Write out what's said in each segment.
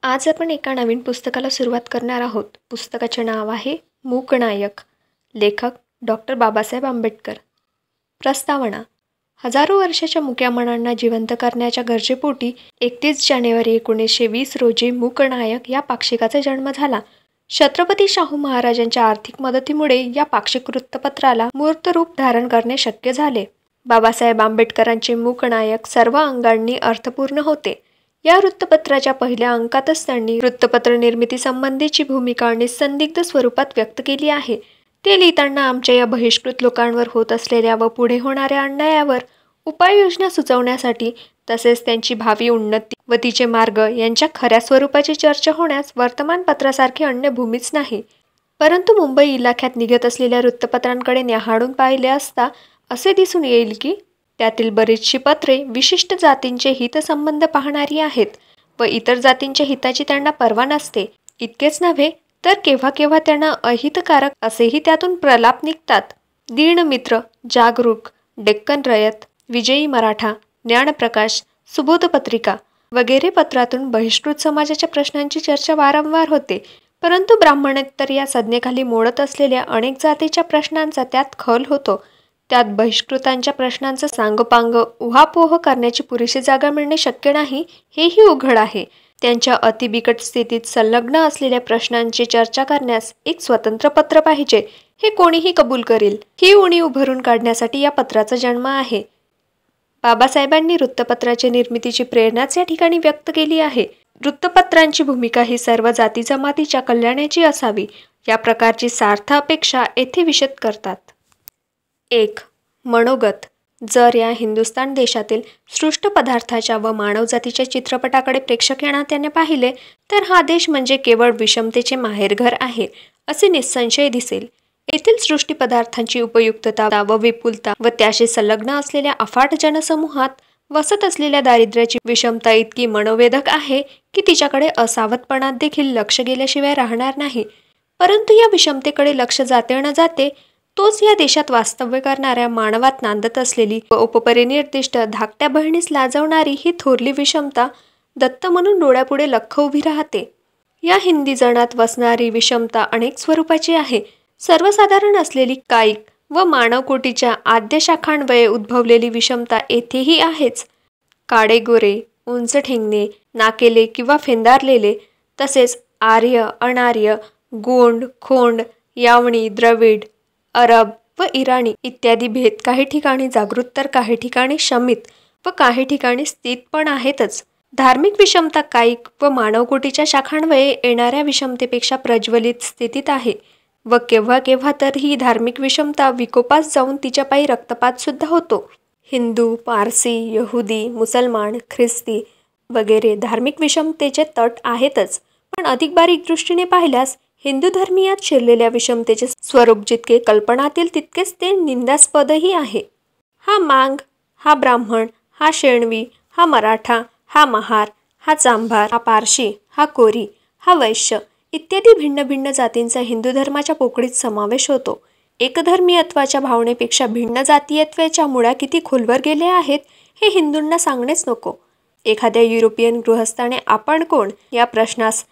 आज आपण एका नवीन पुस्तकाला सुरुवात करणार आहोत. पुस्तकाचे नाव आहे मूकनायक. लेखक डॉक्टर बाबासाहेब आंबेडकर. प्रस्तावना. हजारो वर्षाच्या मुक्या मनांना जिवंत करण्याच्या गरजेपोटी 31 जानेवारी 1920 रोजी मूकनायक या पाक्षिकाचा जन्म झाला. छत्रपती शाहू महाराजांच्या आर्थिक मदतीमुळे या पाक्षिक वृत्तपत्राला मूर्त रूप धारण करणे शक्य झाले. बाबासाहेब आंबेडकरांचे मूकनायक सर्व अंगांनी अर्थपूर्ण होते. या वृत्तपत्राच्या पहिल्या अंकातच त्यांनी वृत्तपत्र निर्मिती संबंधीची भूमिका निसंदिग्ध स्वरूपात व्यक्त केली आहे. ते लिहिताना आमच्या या बहिष्कृत लोकांवर होत असलेल्या व पुढे होणाऱ्या अन्यायावर उपाययोजना सुचवण्यासाठी तसेच त्यांची भावी उन्नती व तिचे मार्ग यांच्या खऱ्या स्वरूपाची चर्चा होण्यास वर्तमानपत्रासारखी अन्य भूमीच नाही. परंतु मुंबई इलाख्यात निघत असलेल्या वृत्तपत्रांकडे न्याहाळून पाहिले असता असे दिसून येईल की त्यातील बरीचशी पत्रे विशिष्ट जातींचे हितसंबंध पाहणारी आहेत व इतर जातींच्या हिताची त्यांना पर्वा नसते. इतकेच नव्हे तर केव्हा केव्हा त्यांना अहितकारक असेही त्यातून प्रलाप निघतात. दीनमित्र, जागरूक, डेक्कन रयत, विजयी मराठा, ज्ञानप्रकाश, सुबोध पत्रिका वगैरे पत्रातून बहिष्कृत समाजाच्या प्रश्नांची चर्चा वारंवार होते. परंतु ब्राह्मणेतर या संज्ञेखाली मोडत असलेल्या अनेक जातीच्या प्रश्नांचा त्यात खल होतो. त्यात बहिष्कृतांच्या प्रश्नांचं सांगोपांग उहापोह करण्याची पुरेशी जागा मिळणे शक्य नाही हेही उघड आहे. त्यांच्या अतिबिकट स्थितीत संलग्न असलेल्या प्रश्नांची चर्चा करण्यास एक स्वतंत्र पत्र पाहिजे हे कोणीही कबूल करेल. ही उणीव भरून काढण्यासाठी या पत्राचा जन्म आहे. बाबासाहेबांनी वृत्तपत्राच्या निर्मितीची प्रेरणाच या ठिकाणी व्यक्त केली आहे. वृत्तपत्रांची भूमिका ही सर्व जाती जमातीच्या कल्याणाची असावी या प्रकारची सार्थ अपेक्षा येथे विशद करतात. 1. मनोगत. जर या हिंदुस्थान देशातील सृष्ट पदार्थाच्या व मानवजातीच्या चित्रपटाकडे प्रेक्षक या नात्याने पाहिले तर हा देश म्हणजे केवळ विषमतेचे माहेरघर आहे असे निसंशय दिसेल. येथील सृष्टी पदार्थांची उपयुक्तता व विपुलता व त्याशी संलग्न असलेल्या अफाट जनसमूहात वसत असलेल्या दारिद्र्याची विषमता इतकी मनोवेधक आहे की तिच्याकडे असावधपणात देखील लक्ष गेल्याशिवाय राहणार नाही. परंतु या विषमतेकडे लक्ष जाते न जाते तोच या देशात वास्तव्य करणाऱ्या मानवात नांदत असलेली व उपपरिनिर्दिष्ट धाकट्या बहिणीस लाजवणारी ही थोरली विषमता दत्त म्हणून डोळ्यापुढे लख्ख उभी राहते. या हिंदी जणात वसणारी विषमता अनेक स्वरूपाची आहे. सर्वसाधारण असलेली कायिक व मानवकोटीच्या आद्य शाखांन्वये उद्भवलेली विषमता येथेही आहेच. काळेगोरे, उंच ठेंगणे, नाकेले किंवा फेंदारलेले, तसेच आर्य, अनार्य, गोंड, खोंड, यावणी, द्रविड, अरब व इराणी इत्यादी भेद काही ठिकाणी जागृत तर काही ठिकाणी शमित व काही ठिकाणी स्थित पण आहेतच. धार्मिक विषमता कायिक व मानवकोटीच्या शाखांन्वये येणाऱ्या विषमतेपेक्षा प्रज्वलित स्थितीत आहे व केव्हा केव्हा तर ही धार्मिक विषमता विकोपास जाऊन तिच्या पायी रक्तपात सुद्धा होतो. हिंदू, पारसी, यहुदी, मुसलमान, ख्रिस्ती वगैरे धार्मिक विषमतेचे तट आहेतच, पण अधिक बारीक दृष्टीने पाहिल्यास हिंदू धर्मीयात शिरलेल्या विषमतेचे स्वरूप जितके कल्पनातील तितकेच ते निंदास्पदही आहे. हा मांग, हा ब्राह्मण, हा शेणवी, हा मराठा, हा महार, हा चांभार, हा पारशी, हा कोरी, हा वैश्य इत्यादी भिन्न भिन्न जातींचा हिंदू धर्माच्या पोकळीत समावेश होतो. एकधर्मीयत्वाच्या भावनेपेक्षा भिन्न जातीयत्वाच्या मुळा किती खोलवर गेले आहेत हे हिंदूंना सांगणेच नको. एखाद्या युरोपियन गृहस्थाने आपण कोण या प्रश्नास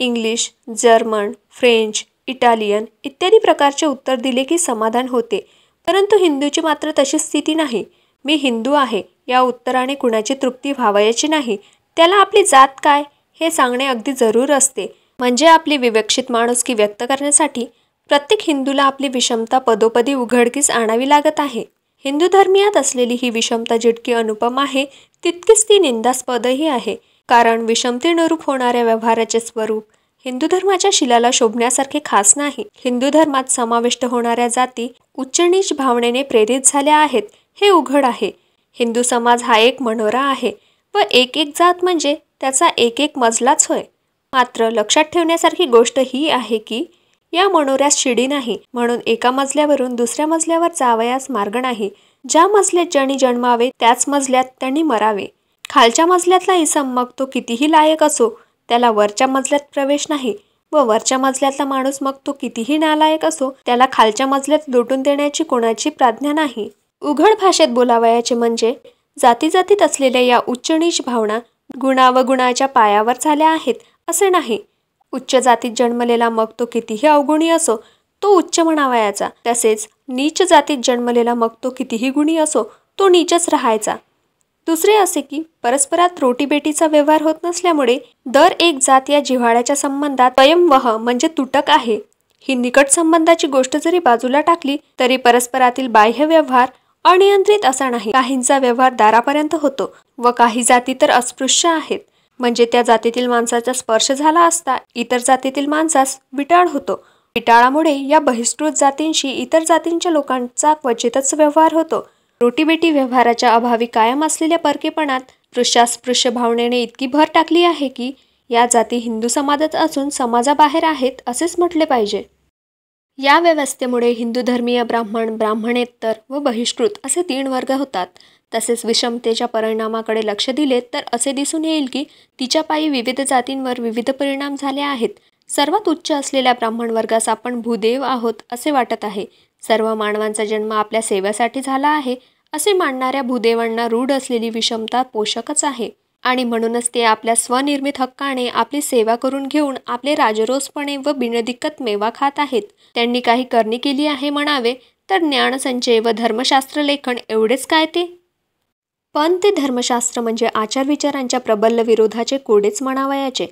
इंग्लिश, जर्मन, फ्रेंच, इटालियन इत्यादी प्रकारचे उत्तर दिले की समाधान होते. परंतु हिंदूची मात्र तशी स्थिती नाही. मी हिंदू आहे या उत्तराने कुणाची तृप्ती व्हावयाची नाही. त्याला आपली जात काय हे सांगणे अगदी जरूर असते. म्हणजे आपली विवक्षित माणुसकी व्यक्त करण्यासाठी प्रत्येक हिंदूला आपली विषमता पदोपदी उघडकीस आणावी लागत आहे. हिंदू धर्मीयात असलेली ही विषमता जितकी अनुपम आहे तितकीच ती निंदास्पदही आहे. कारण विषमतेनुरूप होणाऱ्या व्यवहाराचे स्वरूप हिंदू धर्माच्या शिलाला शोभण्यासारखे खास नाही. हिंदू धर्मात समाविष्ट होणाऱ्या जाती उच्च-नीच भावनेने प्रेरित झाल्या आहेत हे उघड आहे. हिंदू समाज हा एक मनोरा आहे व एक एक जात म्हणजे त्याचा एक एक मजलाच होय. मात्र लक्षात ठेवण्यासारखी गोष्ट ही आहे की या मनोऱ्यास शिडी नाही म्हणून एका मजल्यावरून दुसऱ्या मजल्यावर जावयास मार्ग नाही. ज्या मजल्यात ज्यांनी जन्मावे त्याच मजल्यात त्यांनी मरावे. खालच्या मजल्यातला इसम मग तो कितीही लायक असो त्याला वरच्या मजल्यात प्रवेश नाही व वरच्या मजल्यातला माणूस मग तो कितीही नालायक असो त्याला खालच्या मजल्यात लुटून देण्याची कोणाची प्राज्ञा नाही. उघड भाषेत बोलावयाचे म्हणजे जातीजातीत असलेल्या या उच्च नीच भावना गुणावगुणाच्या पायावर झाल्या आहेत असे नाही. उच्च जातीत जन्मलेला मग तो कितीही अवगुणी असो तो उच्च म्हणावयाचा, तसेच नीच जातीत जन्मलेला मग तो कितीही गुणी असो तो नीचच राहायचा. दुसरे असे की परस्परात रोटीबेटीचा व्यवहार होत नसल्यामुळे दर एक जात या जिव्हाळ्याच्या संबंधात स्वयंवह म्हणजे तुटक आहे. ही निकट संबंधाची गोष्ट जरी बाजूला टाकली तरी परस्परातील बाह्य व्यवहार अनियंत्रित असा नाही. काहींचा व्यवहार दारापर्यंत होतो व काही जाती तर अस्पृश्य आहेत, म्हणजे त्या जातीतील माणसाचा स्पर्श झाला असता इतर जातीतील माणसास विटाळ होतो. विटाळामुळे या बहिष्कृत जातींशी इतर जातींच्या लोकांचा क्वचितच व्यवहार होतो. रोटीबेटी व्यवहाराच्या अभावी कायम असलेल्या परकेपणात स्पृश्यास्पृश्य भावनेने इतकी भर टाकली आहे की या जाती हिंदू समाजात असून समाजाबाहेर आहेत असेच म्हटले पाहिजे. या व्यवस्थेमुळे हिंदू धर्मीय ब्राह्मण, ब्राह्मणेतर व बहिष्कृत असे 3 वर्ग होतात. तसेच विषमतेच्या परिणामाकडे लक्ष दिले तर असे दिसून येईल की तिच्या पायी विविध जातींवर विविध परिणाम झाले आहेत. सर्वात उच्च असलेल्या ब्राह्मण वर्गास आपण भूदेव आहोत असे वाटत आहे. सर्व मानवांचा जन्म आपल्या सेवेसाठी झाला आहे असे मानणाऱ्या भूदेवांना रूढ असलेली विषमता पोषकच आहे आणि म्हणूनच ते आपल्या स्वनिर्मित हक्काने आपली सेवा करून घेऊन आपले राजरोसपणे व बिनदिक्कत मेवा खात आहेत. त्यांनी काही करणी केली आहे म्हणावे तर ज्ञानसंचय व धर्मशास्त्र लेखन एवढेच काय ते? पण ते धर्मशास्त्र म्हणजे आचारविचारांच्या प्रबल विरोधाचे कोडेच म्हणावयाचे.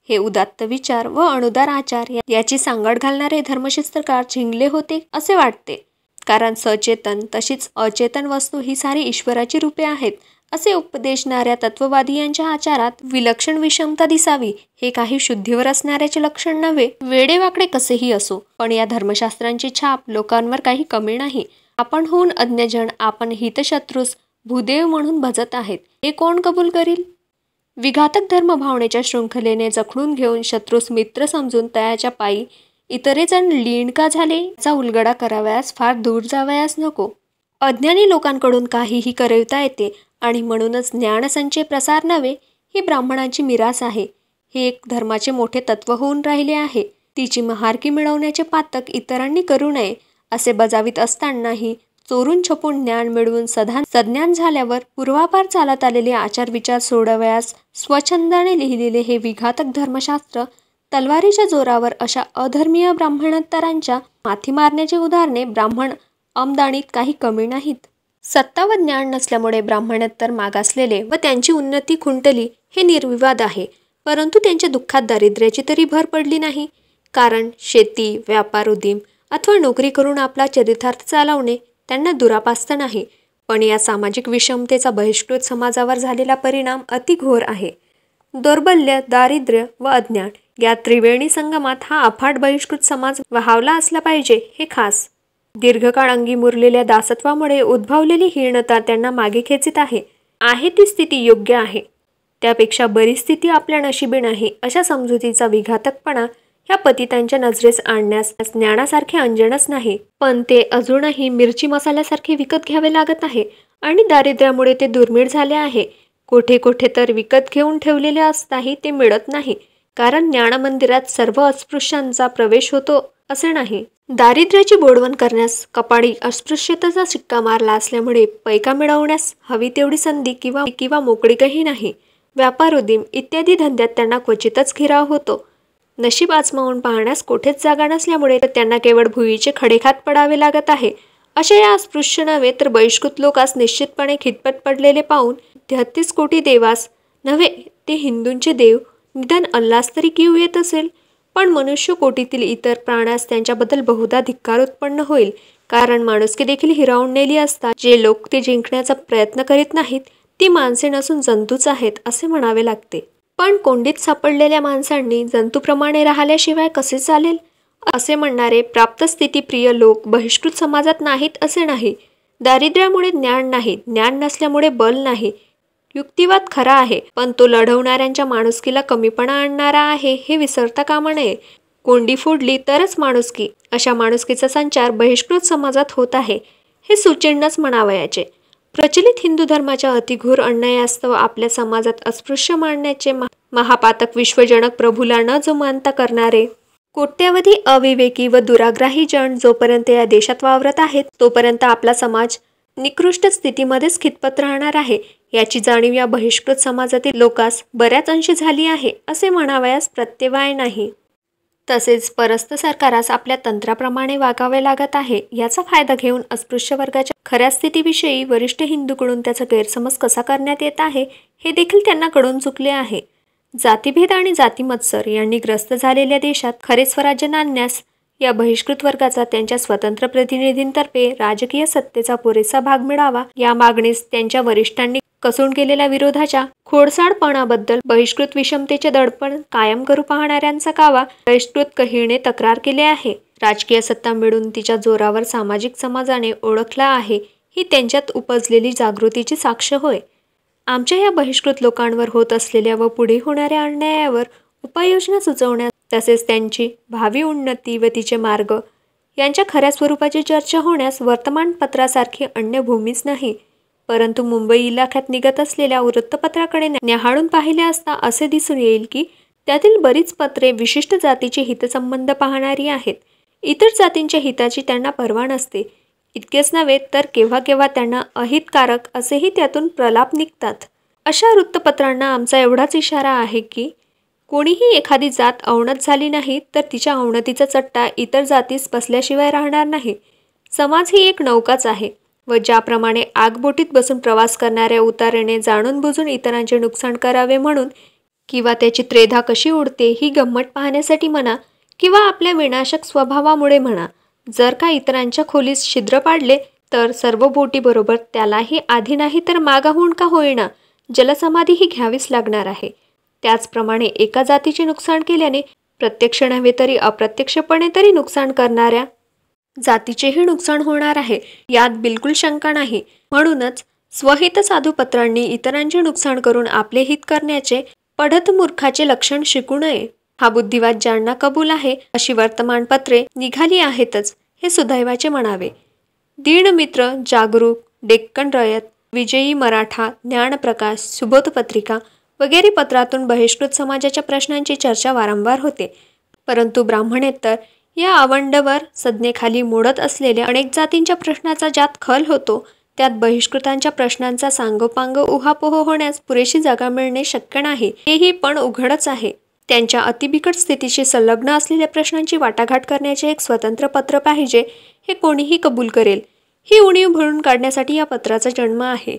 हे उदात्त विचार व अनुदार आचार याची सांगड घालणारे धर्मशास्त्रकार झिंगले होते असे वाटते. कारण सचेतन तशीच अचेतन वस्तू ही सारी ईश्वराची रूपे आहेत असे उपदेशणाऱ्या तत्ववादी यांच्या आचारात विलक्षण विषमता दिसावी हे काही शुद्धीवर असणाऱ्याचे लक्षण नव्हे. वेडेवाकडे कसेही असो, पण या धर्मशास्त्रांची छाप लोकांवर काही कमी नाही. आपणहून अज्ञजन आपण हितशत्रूस भूदेव म्हणून भजत आहेत हे कोण कबूल करील? विघातक धर्मभावनेच्या शृंखलेने जखडून घेऊन शत्रूस मित्र समजून तयाच्या पायी इतरे जण लीन का झाले याचा उलगडा करावयास फार दूर जावयास नको. अज्ञानी लोकांकडून काहीही करविता येते आणि म्हणूनच ज्ञानसंचय प्रसार नव्हे ही ब्राह्मणांची मिरास आहे. हे एक धर्माचे मोठे तत्व होऊन राहिले आहे. तिची महारकी मिळवण्याचे पातक इतरांनी करू नये असे बजावित असतानाही चोरून छपून ज्ञान मिळवून सज्ञान झाल्यावर पूर्वापार चालत आलेले आचारविचार सोडवयास स्वच्छंदाने लिहिलेले हे विघातक धर्मशास्त्र तलवारीच्या जोरावर अशा अधर्मीय ब्राह्मणोत्तरांच्या माथी मारण्याची उदाहरणे ब्राह्मण आमदानीत काही कमी नाहीत. सत्ता व ज्ञान नसल्यामुळे ब्राह्मणोत्तर मागासलेले व त्यांची उन्नती खुंटली हे निर्विवाद आहे. परंतु त्यांच्या दुःखात दारिद्र्याची तरी भर पडली नाही. कारण शेती, व्यापार, उदीम अथवा नोकरी करून आपला चरितार्थ चालवणे त्यांना दुरापास्त नाही. पण या सामाजिक विषमतेचा बहिष्कृत समाजावर झालेला परिणाम अतिघोर आहे. दौर्बल्य, दारिद्र्य व अज्ञान या त्रिवेणी संगमात हा अफाट बहिष्कृत समाज वाहवला असला पाहिजे हे खास. दीर्घकाळ अंगी मुरलेल्या दासत्वामुळे उद्भवलेली हीनता त्यांना मागे खेचीत आहे ती स्थिती योग्य आहे, त्यापेक्षा बरी स्थिती आपल्या नशिबी नाही अशा समजुतीचा विघातकपणा ह्या पतितांच्या नजरेस आणण्यास ज्ञानासारखे अंजनच नाही. पण ते अजूनही मिरची मसाल्यासारखे विकत घ्यावे लागत आहे आणि दारिद्र्यामुळे ते दुर्मिळ झाले आहे. कोठे कोठे तर विकत घेऊन ठेवलेले असताही ते मिळत नाही. कारण ज्ञानमंदिरात सर्व अस्पृश्यांचा प्रवेश होतो असे नाही. दारिद्र्याची बोडवण करण्यास कपाळी अस्पृश्यतेचा शिक्का मारला असल्यामुळे पैका मिळवण्यास हवी तेवढी संधी किंवा मोकळीकही नाही. व्यापार, उदीम इत्यादी धंद्यात त्यांना क्वचितच घिराव होतो. नशीब आजमावून पाहण्यास कोठेच जागा नसल्यामुळे त्यांना केवळ भुईचे खडेखात पडावे लागत आहे. अशा या अस्पृश्य नव्हे तर बहिष्कृत लोकास निश्चितपणे खितपत पडलेले पाहून 33 कोटी देवास नव्हे ते हिंदूंचे देव निदान अल्लास तरी किव येत असेल. पण मनुष्य कोटीतील इतर प्राण्यास त्यांच्याबद्दल बहुधा धिक्कार उत्पन्न होईल. कारण माणुसकी देखील हिरावून नेली असता जे लोक ते जिंकण्याचा प्रयत्न करीत नाहीत ती माणसे नसून जंतूच आहेत असे म्हणावे लागते. पण कोंडीत सापडलेल्या माणसांनी जंतूप्रमाणे राहिल्याशिवाय कसे चालेल असे म्हणणारे प्राप्तस्थितीप्रिय लोक बहिष्कृत समाजात नाहीत असे नाही. दारिद्र्यामुळे ज्ञान नाही, ज्ञान नसल्यामुळे बल नाही. युक्तिवाद खरा आहे, पण तो लढवणाऱ्यांच्या माणुसकीला कमीपणा आणणारा आहे हे विसरता कामा नये. कोंडी फोडली तरच माणुसकी अशा माणुसकीचा संचार बहिष्कृत समाजात होत आहे हे सुचिन्हच म्हणावयाचे. प्रचलित हिंदू धर्माच्या अतिघोर अन्यायास्तव आपल्या समाजात अस्पृश्य मानण्याचे महापातक विश्वजनक प्रभूला न जुमानता करणारे कोट्यावधी अविवेकी व दुराग्राही जन जोपर्यंत या देशात वावरत आहेत तोपर्यंत आपला समाज निकृष्ट स्थितीमध्येच खितपत राहणार आहे, याची जाणीव या बहिष्कृत समाजातील लोकांस बऱ्याच अंशी झाली आहे असे म्हणावयास प्रत्यवाय नाही. तसेच परस्थ सरकारास आपल्या तंत्राप्रमाणे वागावे लागत आहे, याचा फायदा घेऊन अस्पृश्य वर्गाच्या खऱ्या स्थितीविषयी वरिष्ठ हिंदूकडून त्याचा गैरसमज कसा करण्यात येत आहे हे देखील त्यांना कळून चुकले आहे. जातीभेद आणि जातीमत्सर यांनी ग्रस्त झालेल्या देशात खरे स्वराज्य नांदण्यास या बहिष्कृत वर्गाचा त्यांच्या स्वतंत्र प्रतिनिधींतर्फे राजकीय सत्तेचा पुरेसा भाग मिळावा या मागणीस त्यांच्या वरिष्ठांनी कसून केलेल्या विरोधाच्या खोडसाळपणाबद्दल बहिष्कृत विषमतेचे दडपण कायम करू पाहणाऱ्यांचा कावा बहिष्कृत कहीने तक्रार केले आहे. राजकीय सत्ता मिळून तिच्या जोरावर सामाजिक समाजाने ओळखला आहे ही त्यांच्यात उपजलेली जागृतीची साक्ष होय. आमच्या या बहिष्कृत लोकांवर होत असलेल्या व पुढे होणाऱ्या अन्यायावर उपाययोजना सुचवण्यास तसेच त्यांची भावी उन्नती व तिचे मार्ग यांच्या खऱ्या स्वरूपाची चर्चा होण्यास वर्तमानपत्रासारखी अन्य भूमीच नाही, परंतु मुंबई इलाख्यात निघत असलेल्या वृत्तपत्राकडे न्याहाळून पाहिले असता असे दिसून येईल की त्यातील बरीच पत्रे विशिष्ट जातीचे हितसंबंध पाहणारी आहेत. इतर जातींच्या हिताची त्यांना पर्वा नसते. इतकेच नव्हे तर केव्हा केव्हा त्यांना अहितकारक असेही त्यातून प्रलाप निघतात. अशा वृत्तपत्रांना आमचा एवढाच इशारा आहे की कोणीही एखादी जात अवनत झाली नाही तर तिच्या अवनतीचा चट्टा इतर जातीस बसल्याशिवाय राहणार नाही. समाज ही एक नौकाच आहे व ज्याप्रमाणे आगबोटीत बसून प्रवास करणाऱ्या उतारेने जाणून बुजून इतरांचे नुकसान करावे म्हणून किंवा त्याची त्रेधा कशी उडते ही गंमत पाहण्यासाठी म्हणा किंवा आपल्या विनाशक स्वभावामुळे म्हणा, जर का इतरांच्या खोलीस छिद्र पाडले तर सर्व बोटीबरोबर त्यालाही आधी नाही तर मागाहून का होईना जलसमाधी ही घ्यावीच लागणार आहे. त्याचप्रमाणे एका जातीचे नुकसान केल्याने प्रत्यक्ष नव्हे तरी अप्रत्यक्षपणे तरी नुकसान करणाऱ्या जातीचेही नुकसान होणार आहे, यात बिलकुल शंका नाही. म्हणूनच स्वहित साधू पत्रांनी इतरांचे नुकसान करून आपले हित करण्याचे पढत मूर्खाचे लक्षण शिकू नये. हा बुद्धिवाद ज्यांना कबूल आहे अशी वर्तमानपत्रे निघाली आहेतच हे सुदैवाचे म्हणावे. दीनमित्र, जागरूक, डेक्कन रयत, विजयी मराठा, ज्ञानप्रकाश, सुबोध पत्रिका वगैरे पत्रातून बहिष्कृत समाजाच्या प्रश्नांची चर्चा वारंवार होते. परंतु ब्राह्मणेतर या आवंडवर संज्ञेखाली मोडत असलेल्या अनेक जातींच्या प्रश्नाचा ज्यात खल होतो त्यात बहिष्कृतांच्या प्रश्नांचा सांगोपांग उहापोह होण्यास पुरेशी जागा मिळणे शक्य नाही हेही पण उघडच आहे. त्यांच्या अतिबिकट स्थितीशी संलग्न असलेल्या प्रश्नांची वाटाघाट करण्याचे एक स्वतंत्र पत्र पाहिजे हे कोणीही कबूल करेल. ही उणीव भरून काढण्यासाठी या पत्राचा जन्म आहे.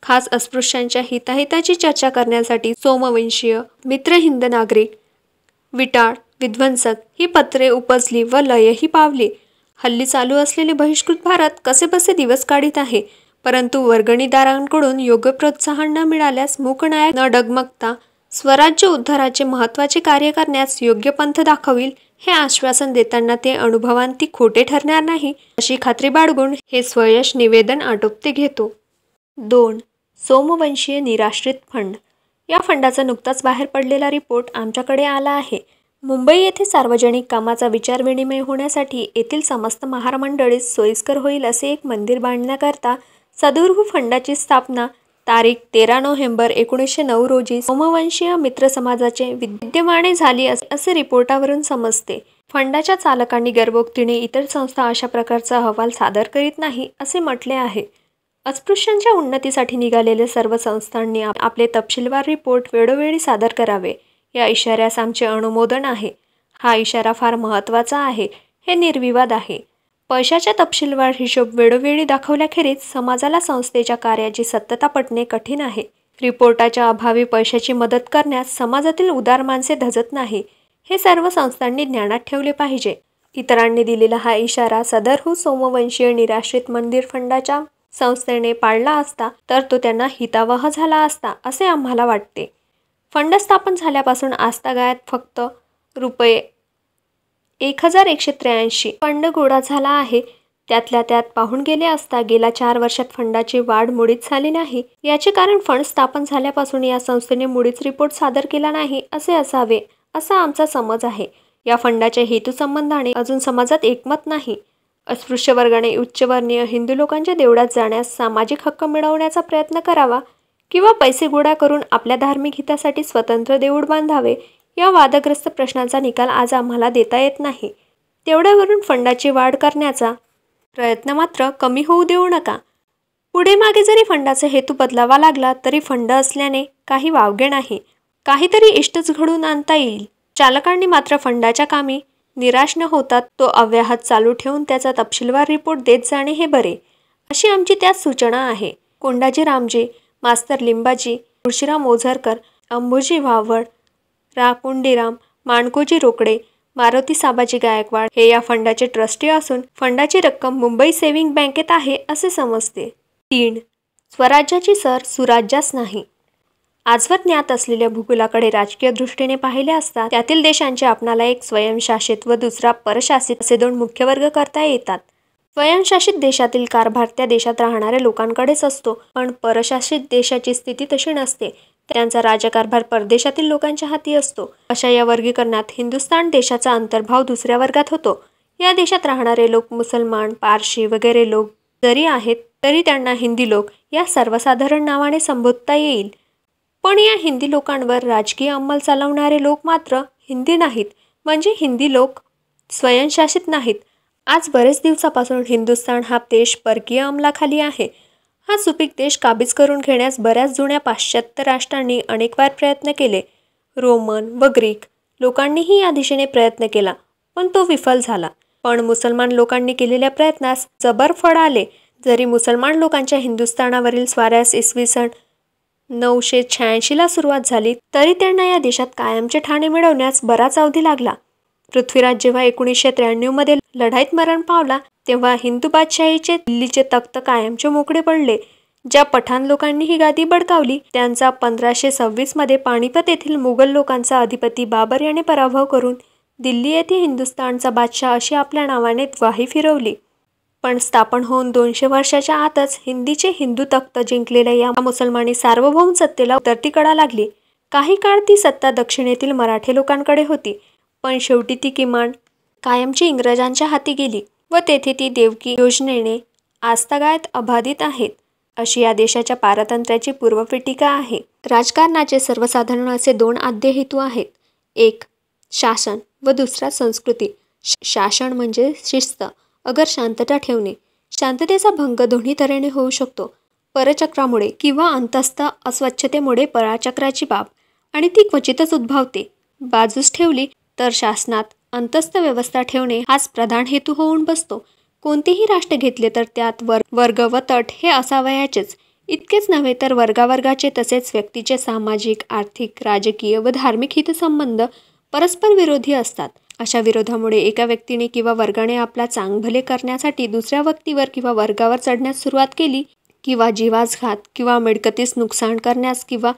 खास अस्पृश्यांच्या हिताहिताची चर्चा करण्यासाठी सोमवंशीय, मित्र हिंद नागरिक, विटाळ, विध्वंसक ही पत्रे उपजली व लयही पावली. हल्ली चालू असलेले बहिष्कृत भारत कसेबसे दिवस काढीत आहे, परंतु वर्गणीदारांकडून योग्य प्रोत्साहन न मिळाल्यास मूकनायक न डगमगता स्वराज्य उद्धाराचे महत्त्वाचे कार्य करण्यास योग्य पंथ दाखविल हे आश्वासन देताना ते अनुभवांती खोटे ठरणार नाही अशी खात्री बाळगून हे स्वयश निवेदन आटोपते घेतो. 2. सोमवंशीय निराश्रित फंड. या फंडाचा नुकताच बाहेर पडलेला रिपोर्ट आमच्याकडे आला आहे. मुंबई येथे सार्वजनिक कामाचा विचारविनिमय होण्यासाठी येथील समस्त महामंडळीस सोयीस्कर होईल असे एक मंदिर बांधण्याकरता सदुर्भ फंडाची स्थापना तारीख 13 नोव्हेंबर 1909 रोजी सोमवंशीय मित्र समाजाचे विद्यमाने झाली असे रिपोर्टावरून समजते. फंडाच्या चालकांनी गर्भोक्तीने इतर संस्था अशा प्रकारचा अहवाल सादर करीत नाही असे म्हटले आहे. अस्पृश्यांच्या उन्नतीसाठी निघालेल्या सर्व संस्थांनी आपले तपशीलवार रिपोर्ट वेळोवेळी सादर करावे या इशाऱ्यास आमचे अनुमोदन आहे. हा इशारा फार महत्त्वाचा आहे हे निर्विवाद आहे. पैशाच्या तपशीलवार हिशोब वेळोवेळी दाखवल्याखेरीज समाजाला संस्थेच्या कार्याची सत्यता पटणे कठीण आहे. रिपोर्टाच्या अभावी पैशाची मदत करण्यास समाजातील उदार माणसे धजत नाही हे सर्व संस्थांनी ज्ञानात ठेवले पाहिजे. इतरांनी दिलेला हा इशारा सदरहू सोमवंशीय निराश्रित मंदिर फंडाच्या संस्थेने पाळला असता तर तो त्यांना हितावह झाला असता असे आम्हाला वाटते. फंड स्थापन झाल्यापासून आजतागायत फक्त रुपये 1183 फंड गोळा झाला आहे. त्यातल्या त्यात पाहून गेले असता गेल्या 4 वर्षात फंडाची वाढ मुळीच झाली नाही. याचे कारण फंड स्थापन झाल्यापासून या संस्थेने मुळीच रिपोर्ट सादर केला नाही असे असावे असा आमचा समज आहे. या फंडाच्या हेतुसंबंधाने अजून समाजात एकमत नाही. अस्पृश्य वर्गाने उच्चवर्णीय हिंदू लोकांच्या देवळात जाण्यास सामाजिक हक्क मिळवण्याचा प्रयत्न करावा किंवा पैसे गोळा करून आपल्या धार्मिक हितासाठी स्वतंत्र देऊळ बांधावे या वादग्रस्त प्रश्नांचा निकाल आज आम्हाला देता येत नाही. तेवढ्यावरून फंडाची वाढ करण्याचा प्रयत्न मात्र कमी होऊ देऊ नका. पुढे मागे जरी फंडाचा हेतू बदलावा लागला तरी फंड असल्याने काही वावगे नाही. काहीतरी इष्टच घडून आणता येईल. चालकांनी मात्र फंडाच्या कामी निराश न होता तो अव्याहत चालू ठेवून त्याचा तपशीलवार रिपोर्ट देत जाणे हे बरे, अशी आमची त्यात सूचना आहे. कोंडाजी रामजी, मास्तर लिंबाजी, तुळशीराम ओझरकर, अंबुजी वाव्हड, रा कुंडीराम, माणकोजी रोकडे, मारुती साबाजी गायकवाड हे या फंडाचे ट्रस्टी असून फंडाची रक्कम मुंबई सेव्हिंग बँकेत आहे असे समजते. 3. स्वराज्याची सर सुराज्यास नाही. आजवर ज्ञात असलेल्या भूगोलाकडे राजकीय दृष्टीने पाहिले असता त्यातील देशांचे आपणाला एक स्वयंशासित व दुसरा परशासित असे 2 मुख्य वर्ग करता येतात. स्वयंशासित देशातील कारभार त्या देशात राहणाऱ्या लोकांकडेच असतो, पण परशासित देशाची स्थिती तशी नसते. त्यांचा राज्यकारभार परदेशातील लोकांच्या हाती असतो. अशा या वर्गीकरणात हिंदुस्थान देशाचा अंतर्भाव दुसऱ्या वर्गात होतो. या देशात राहणारे लोक मुसलमान, पारशी वगैरे लोक जरी आहेत तरी त्यांना हिंदी लोक या सर्वसाधारण नावाने संबोधता येईल. पण या हिंदी लोकांवर राजकीय अंमल चालवणारे लोक मात्र हिंदी नाहीत, म्हणजे हिंदी लोक स्वयंशासित नाहीत. आज बरेच दिवसापासून हिंदुस्थान हा देश परकीय अंमलाखाली आहे. हा सुपीक देश काबीज करून घेण्यास बऱ्याच जुन्या पाश्चात्य राष्ट्रांनी अनेकवार प्रयत्न केले. रोमन व ग्रीक लोकांनीही या दिशेने प्रयत्न केला, पण तो विफल झाला. पण मुसलमान लोकांनी केलेल्या प्रयत्नास जबर फळ आले. जरी मुसलमान लोकांच्या हिंदुस्थानावरील स्वाऱ्यास इसवी सन 986ला सुरुवात झाली तरी त्यांना या देशात कायमचे ठाणे मिळवण्यास बराच अवधी लागला. पृथ्वीराज जेव्हा 1993मध्ये लढाईत मरण पावला तेव्हा हिंदू बादशाहीचे दिल्लीचे तख्त कायमचे मोकळे पडले. ज्या पठाण लोकांनी ही गादी बळकावली त्यांचा 1526मध्ये पानिपत येथील मुघल लोकांचा अधिपती बाबर याने पराभव करून दिल्ली येथे हिंदुस्थानचा बादशाह अशी आपल्या नावाने ग्वाही फिरवली. पण स्थापन होऊन 200 वर्षाच्या आतच हिंदीचे हिंदू तख्त जिंकलेल्या या मुसलमानी सार्वभौम सत्तेला उतरती कळा लागली. काही काळ ती सत्ता दक्षिणेतील मराठे लोकांकडे होती, पण शेवटी ती किमान कायमची इंग्रजांच्या हाती गेली व तेथे ती देवकी योजनेने आजतागायत अबाधित आहेत, अशी या देशाच्या पारतंत्र्याची पूर्वपीठिका आहे. राजकारणाचे सर्वसाधारण असे 2 आद्य हेतू आहेत. एक शासन व दुसरा संस्कृती. शासन म्हणजे शिस्त, अगर शांतता ठेवणे. शांततेचा भंग दोन्ही तऱ्हेने होऊ शकतो. परचक्रामुळे किंवा अंतस्थ अस्वच्छतेमुळे पराचक्राची बाब, आणि ती क्वचितच उद्भवते. बाजूस ठेवली तर शासनात अंतस्थ व्यवस्था ठेवणे हाच प्रधान हेतू होऊन बसतो. कोणतेही राष्ट्र घेतले तर त्यात वर्ग व तट हे असावयाचेच. इतकेच नव्हे तर वर्गावर्गाचे तसेच व्यक्तीचे सामाजिक, आर्थिक, राजकीय व धार्मिक हितसंबंध परस्पर विरोधी असतात. अशा विरोधामुळे एका व्यक्तीने किंवा वर्गाने आपला चांगभले करण्यासाठी दुसऱ्या व्यक्तीवर किंवा वर्गावर चढण्यास सुरुवात केली किंवा जीवासघात किंवा मिळकतीस नुकसान करण्यास किंवा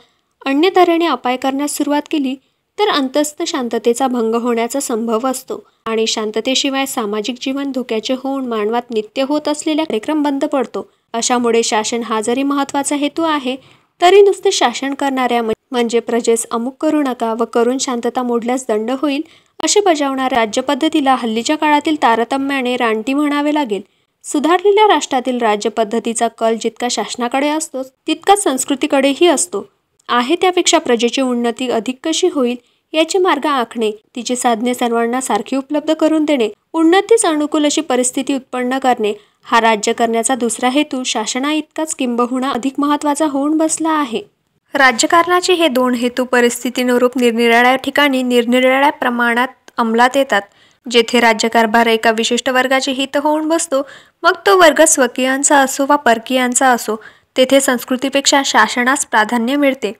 अन्य तऱ्हेने अपाय करण्यास सुरुवात केली तर अंतस्थ शांततेचा भंग होण्याचा संभव असतो आणि शांततेशिवाय सामाजिक जीवन धोक्याचे होऊन मानवात नित्य होत असलेला कार्यक्रम बंद पडतो. अशामुळे शासन हा जरी महत्त्वाचा हेतू आहे तरी नुसते शासन करणाऱ्या म्हणजे प्रजेस अमुक करू नका व करून शांतता मोडल्यास दंड होईल असे बजावणाऱ्या राज्यपद्धतीला हल्लीच्या काळातील तारतम्याने रानटी म्हणावे लागेल. सुधारलेल्या राष्ट्रातील राज्यपद्धतीचा कल जितका शासनाकडे असतो तितकाच संस्कृतीकडेही असतो. आहे त्यापेक्षा प्रजेची उन्नती अधिक कशी होईल याचे मार्ग आखणे, तिची साधने सर्वांना सारखी उपलब्ध करून देणे, उन्नतीस अनुकूल अशी परिस्थिती उत्पन्न करणे हा राज्य करण्याचा दुसरा हेतू शासना इतकाच किंबहुना अधिक महत्त्वाचा होऊन बसला आहे. राज्यकारणाचे हे 2 हेतू परिस्थितीनुरूप निरनिराळ्या ठिकाणी निरनिराळ्या प्रमाणात अंमलात येतात. जेथे राज्यकारभार एका विशिष्ट वर्गाचे हित होऊन बसतो, मग तो वर्ग स्वकीयांचा असो वा परकीयांचा असो, तेथे संस्कृतीपेक्षा शासनास प्राधान्य मिळते.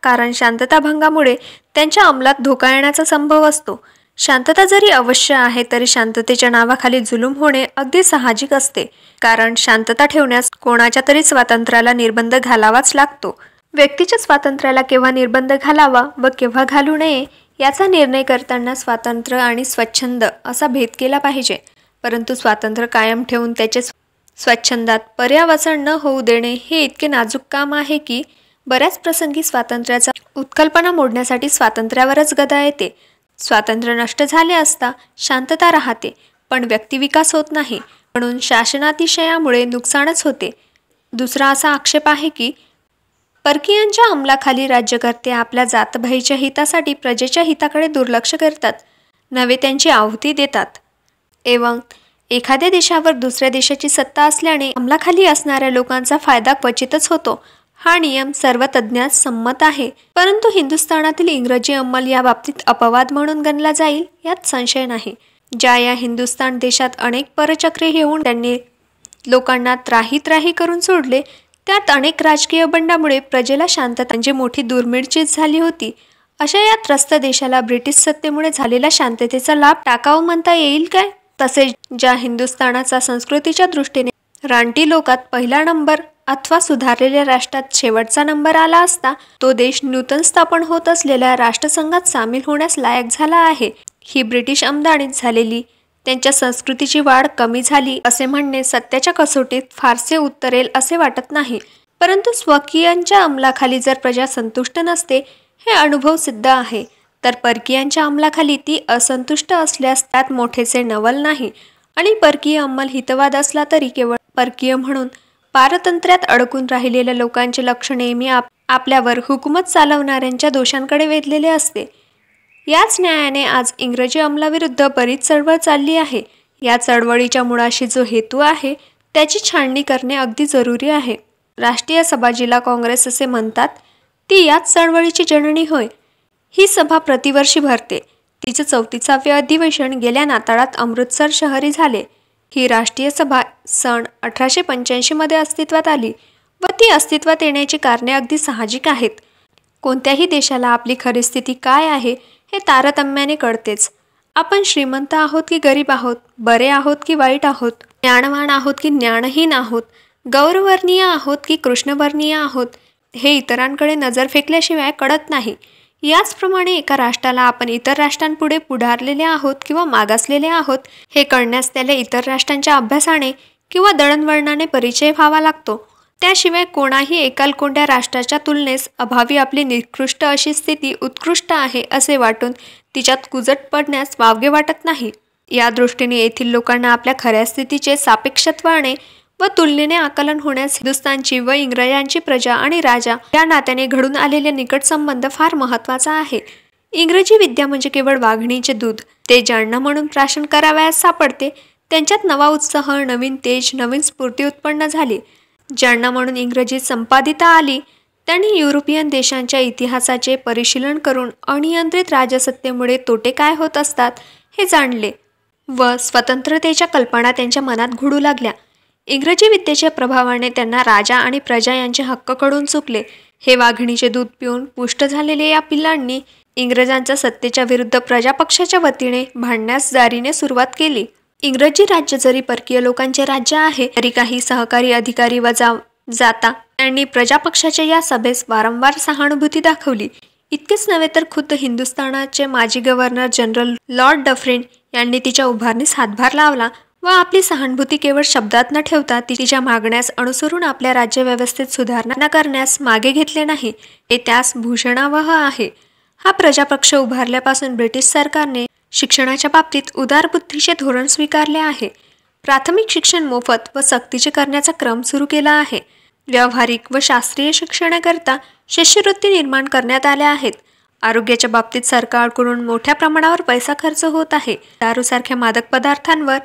कारण शांतताभंगामुळे त्यांच्या अंमलात धोका येण्याचा संभव असतो. शांतता जरी अवश्य आहे तरी शांततेच्या नावाखाली जुलूम होणे अगदी साहजिक असते. कारण शांतता ठेवण्यास कोणाच्या तरी स्वातंत्र्याला निर्बंध घालावाच लागतो. व्यक्तीच्या स्वातंत्र्याला केव्हा निर्बंध घालावा व केव्हा घालू नये याचा निर्णय करताना स्वातंत्र्य आणि स्वच्छंद असा भेद केला पाहिजे. परंतु स्वातंत्र्य कायम ठेवून त्याचे स्वच्छंदात पर्यावसन न होऊ देणे हे इतके नाजूक काम आहे की बऱ्याच प्रसंगी स्वातंत्र्याचा उत्कल्पना मोडण्यासाठी स्वातंत्र्यावरच गदा येते. स्वातंत्र्य नष्ट झाले असता शांतता राहते, पण व्यक्तिविकास होत नाही, म्हणून शासनातिशयामुळे नुकसानच होते. दुसरा असा आक्षेप आहे की परकीयांच्या अंमलाखाली राज्यकर्ते आपल्या जातभाईच्या हितासाठी प्रजेच्या हिताकडे दुर्लक्ष करतात, नव्हे त्यांची आहुती देतात. एवं एखाद्या देशावर दुसऱ्या देशाची सत्ता असल्याने अंमलाखाली असणाऱ्या लोकांचा फायदा क्वचितच होतो. हा नियम सर्व तज्ज्ञांस संमत आहे. परंतु हिंदुस्थानातील इंग्रजी अंमल या बाबतीत अपवाद म्हणून गणला जाईल यात संशय नाही. या हिंदुस्थान देशात अनेक परचक्रे येऊन त्यांनी लोकांना त्राही करून सोडले. त्यात अनेक राजकीय बंडामुळे प्रजेला शांतता म्हणजे मोठी दुर्मिळ चीज झाली होती. अशा या त्रस्त देशाला ब्रिटिश सत्तेमुळे झालेल्या शांततेचा लाभ टाकाऊ म्हणता येईल काय? तसेच ज्या हिंदुस्थानाचा संस्कृतीच्या दृष्टीने रानटी लोकात पहिला नंबर अथवा सुधारलेल्या राष्ट्रात शेवटचा नंबर आला असता, तो देश नूतन स्थापन होत असलेल्या राष्ट्रसंघात सामील होण्यास लायक झाला आहे. ही ब्रिटिश आमदानीत झालेली त्यांच्या संस्कृतीची वाढ कमी झाली असे म्हणणे सत्याच्या कसोटीत फारसे उत्तरेल असे वाटत नाही. परंतु स्वकीयांच्या अंमलाखाली जर प्रजा संतुष्ट नसते हे अनुभव सिद्ध आहे, तर परकीयांच्या अंमलाखाली ती असंतुष्ट असल्यास त्यात मोठेसे नवल नाही. आणि परकीय अंमल हितवाद असला तरी केवळ परकीय म्हणून पारतंत्र्यात अडकून राहिलेल्या लोकांचे लक्ष नेहमी आपल्यावर हुकूमत चालवणाऱ्यांच्या दोषांकडे वेधलेले असते. याच न्यायाने आज इंग्रजी अंमलाविरुद्ध बरीच चळवळ चालली आहे. या चळवळीच्या मुळाशी जो हेतू आहे त्याची छाननी करणे अगदी जरुरी आहे. राष्ट्रीय सभा जिला काँग्रेस असे म्हणतात, ती याच चळवळीची जननी होय. ही सभा प्रतिवर्षी भरते. तिचे 34वे अधिवेशन गेल्या नाताळात अमृतसर शहरी झाले. ही राष्ट्रीय सभा सन 1885 मध्ये अस्तित्वात आली व ती अस्तित्वात येण्याची कारणे अगदी साहजिक आहेत. कोणत्याही देशाला आपली खरी स्थिती काय आहे हे तारतम्याने कळतेच. आपण श्रीमंत आहोत की गरीब आहोत, बरे आहोत की वाईट आहोत, ज्ञानवान आहोत की ज्ञानहीन आहोत, गौरवर्णीय आहोत की कृष्णवर्णीय आहोत, हे इतरांकडे नजर फेकल्याशिवाय कळत नाही. याचप्रमाणे एका राष्ट्राला आपण इतर राष्ट्रांपुढे पुढारलेले आहोत किंवा मागासलेले आहोत हे कळण्यास त्याला इतर राष्ट्रांच्या अभ्यासाने किंवा दळणवळणाने परिचय व्हावा लागतो. त्याशिवाय कोणाही एकालकोंड्या राष्ट्राच्या तुलनेस अभावी आपली निकृष्ट अशी स्थिती उत्कृष्ट आहे असे वाटून तिच्यात कुजट पडण्यास वावगे वाटत नाही. या दृष्टीने येथील लोकांना आपल्या खऱ्या स्थितीचे सापेक्षत्वाने व तुलनेने आकलन होण्यास हिंदुस्थानची व इंग्रजांची प्रजा आणि राजा या नात्याने घडून आलेले निकट संबंध फार महत्त्वाचा आहे. इंग्रजी विद्या म्हणजे केवळ वाघणीचे दूध. ते ज्यांना म्हणून प्राशन करावयास सापडते त्यांच्यात नवा उत्साह, नवीन तेज, नवीन स्फूर्ती उत्पन्न झाली. ज्यांना म्हणून इंग्रजीत संपादिता आली त्यांनी युरोपियन देशांच्या इतिहासाचे परिशीलन करून अनियंत्रित राजसत्तेमुळे तोटे काय होत असतात हे जाणले व स्वतंत्रतेच्या कल्पना त्यांच्या मनात घुडू लागल्या. इंग्रजी विद्येच्या प्रभावाने त्यांना राजा आणि प्रजा यांचे हक्क कळून चुकले. हे वाघिणीचे दूध पिऊन पुष्ट झालेले या पिल्लांनी इंग्रजांच्या सत्तेच्या विरुद्ध प्रजापक्षाच्या वतीने भांडण्यास जारीने सुरुवात केली. इंग्रजी राज्य जरी परकीय लोकांचे राज्य आहे तरी काही सहकारी अधिकारी व जाता यांनी प्रजापक्षाच्या या सभेस वारंवार सहानुभूती दाखवली. इतकेच नव्हे तर खुद्द हिंदुस्थानाचे माजी गव्हर्नर जनरल लॉर्ड डफरिन यांनी तिच्या उभारणीस हातभार लावला व आपली सहानुभूती केवळ शब्दात न ठेवता तिच्या मागण्यास अनुसरून आपल्या राज्यव्यवस्थेत सुधारणा करण्यास मागे घेतले नाही. हे त्यास भूषणावह आहे. हा प्रजापक्ष उभारल्यापासून ब्रिटिश सरकारने शिक्षणाच्या बाबतीत उदारबुद्धीचे धोरण स्वीकारले आहे. प्राथमिक शिक्षण मोफत व सक्तीचे करण्याचा क्रम सुरू केला आहे. व्यावहारिक व शास्त्रीय शिक्षणाकरता शिष्यवृत्ती निर्माण करण्यात आल्या आहेत. आरोग्याच्या बाबतीत सरकारकडून मोठ्या प्रमाणावर पैसा खर्च होत आहे. दारूसारख्या मादक पदार्थांवर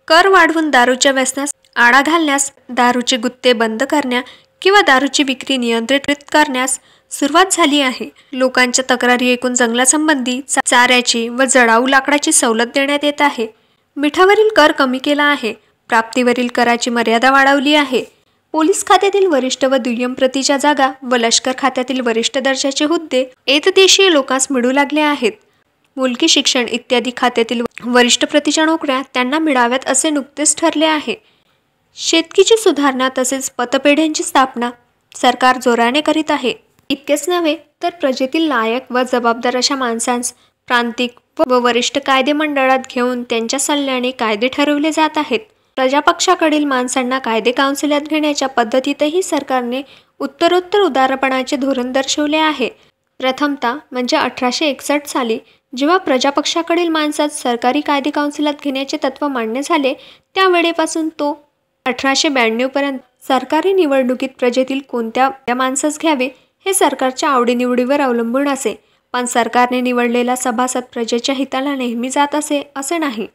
कर वाढवून दारूच्या व्यसनास आळा घालण्यास, दारूचे गुत्ते बंद करण्या किंवा दारूची विक्री नियंत्रित करण्यास सुरुवात झाली आहे. लोकांच्या तक्रारी ऐकून जंगलासंबंधी चाऱ्याची व जळाऊ लाकडाची सवलत देण्यात येत आहे. मिठावरील कर कमी केला आहे. प्राप्तीवरील कराची मर्यादा वाढवली आहे. पोलीस खात्यातील वरिष्ठ व दुय्यम प्रतीच्या जागा व लष्कर खात्यातील वरिष्ठ दर्जाचे हुद्दे एतदेशीय लोकांस मिळू लागले आहेत. मुलकी शिक्षण इत्यादी खात्यातील वरिष्ठ प्रतीच्या नोकऱ्या त्यांना मिळाव्यात असे नुकतेच ठरले आहे. शेतकीची सुधारणा तसेच पतपेढ्यांची स्थापना सरकार जोराने करीत आहे. इतकेच नव्हे तर प्रजेतील लायक व जबाबदार अशा माणसांस प्रांतिक व वरिष्ठ कायदे मंडळात घेऊन त्यांच्या सल्ल्याने कायदे ठरवले जात आहेत. प्रजापक्षाकडील माणसांना कायदे काउन्सिलात घेण्याच्या पद्धतीतही सरकारने उत्तरोत्तर उदारपणाचे धोरण दर्शवले आहे. प्रथमतः म्हणजे 1861 साली जेव्हा प्रजापक्षाकडील माणसात सरकारी कायदे काउन्सिलात घेण्याचे तत्व मान्य झाले त्यावेळेपासून तो 1892 पर्यंत सरकारी निवडणुकीत प्रजेतील कोणत्या माणसास घ्यावे हे सरकारच्या आवडीनिवडीवर अवलंबून असे. पण सरकारने निवडलेला सभासद प्रजेच्या हिताला नेहमी जात असे नाही.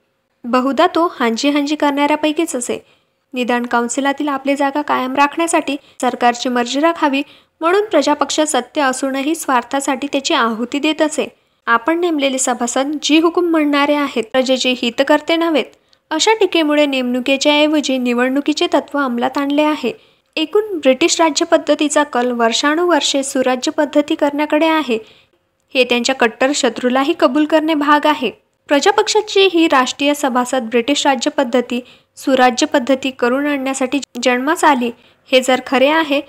बहुधा तो हांजी हांजी करणाऱ्यापैकीच असे. निदान काउन्सिलातील आपली जागा कायम राखण्यासाठी सरकारची मर्जी राखावी म्हणून प्रजापक्ष सत्य असूनही स्वार्थासाठी त्याची आहुती देत असे. आपण नेमलेले सभासद जी हुकूम म्हणणारे आहेत, प्रजेचे हितकर्ते नव्हेत. अशा टीकेमुळे नेमणुकीच्या ऐवजी निवडणुकीचे तत्त्व अंमलात आणले आहे. एकूण ब्रिटिश राज्यपद्धतीचा कल वर्षानुवर्षे सुराज्य पद्धती करण्याकडे आहे हे त्यांच्या कट्टर शत्रूलाही कबूल करणे भाग आहे. प्रजापक्षाची ही राष्ट्रीय सभासद ब्रिटिश राज्यपद्धती सुराज्य पद्धती करून आणण्यासाठी जन्मास आली हे जर खरे आहे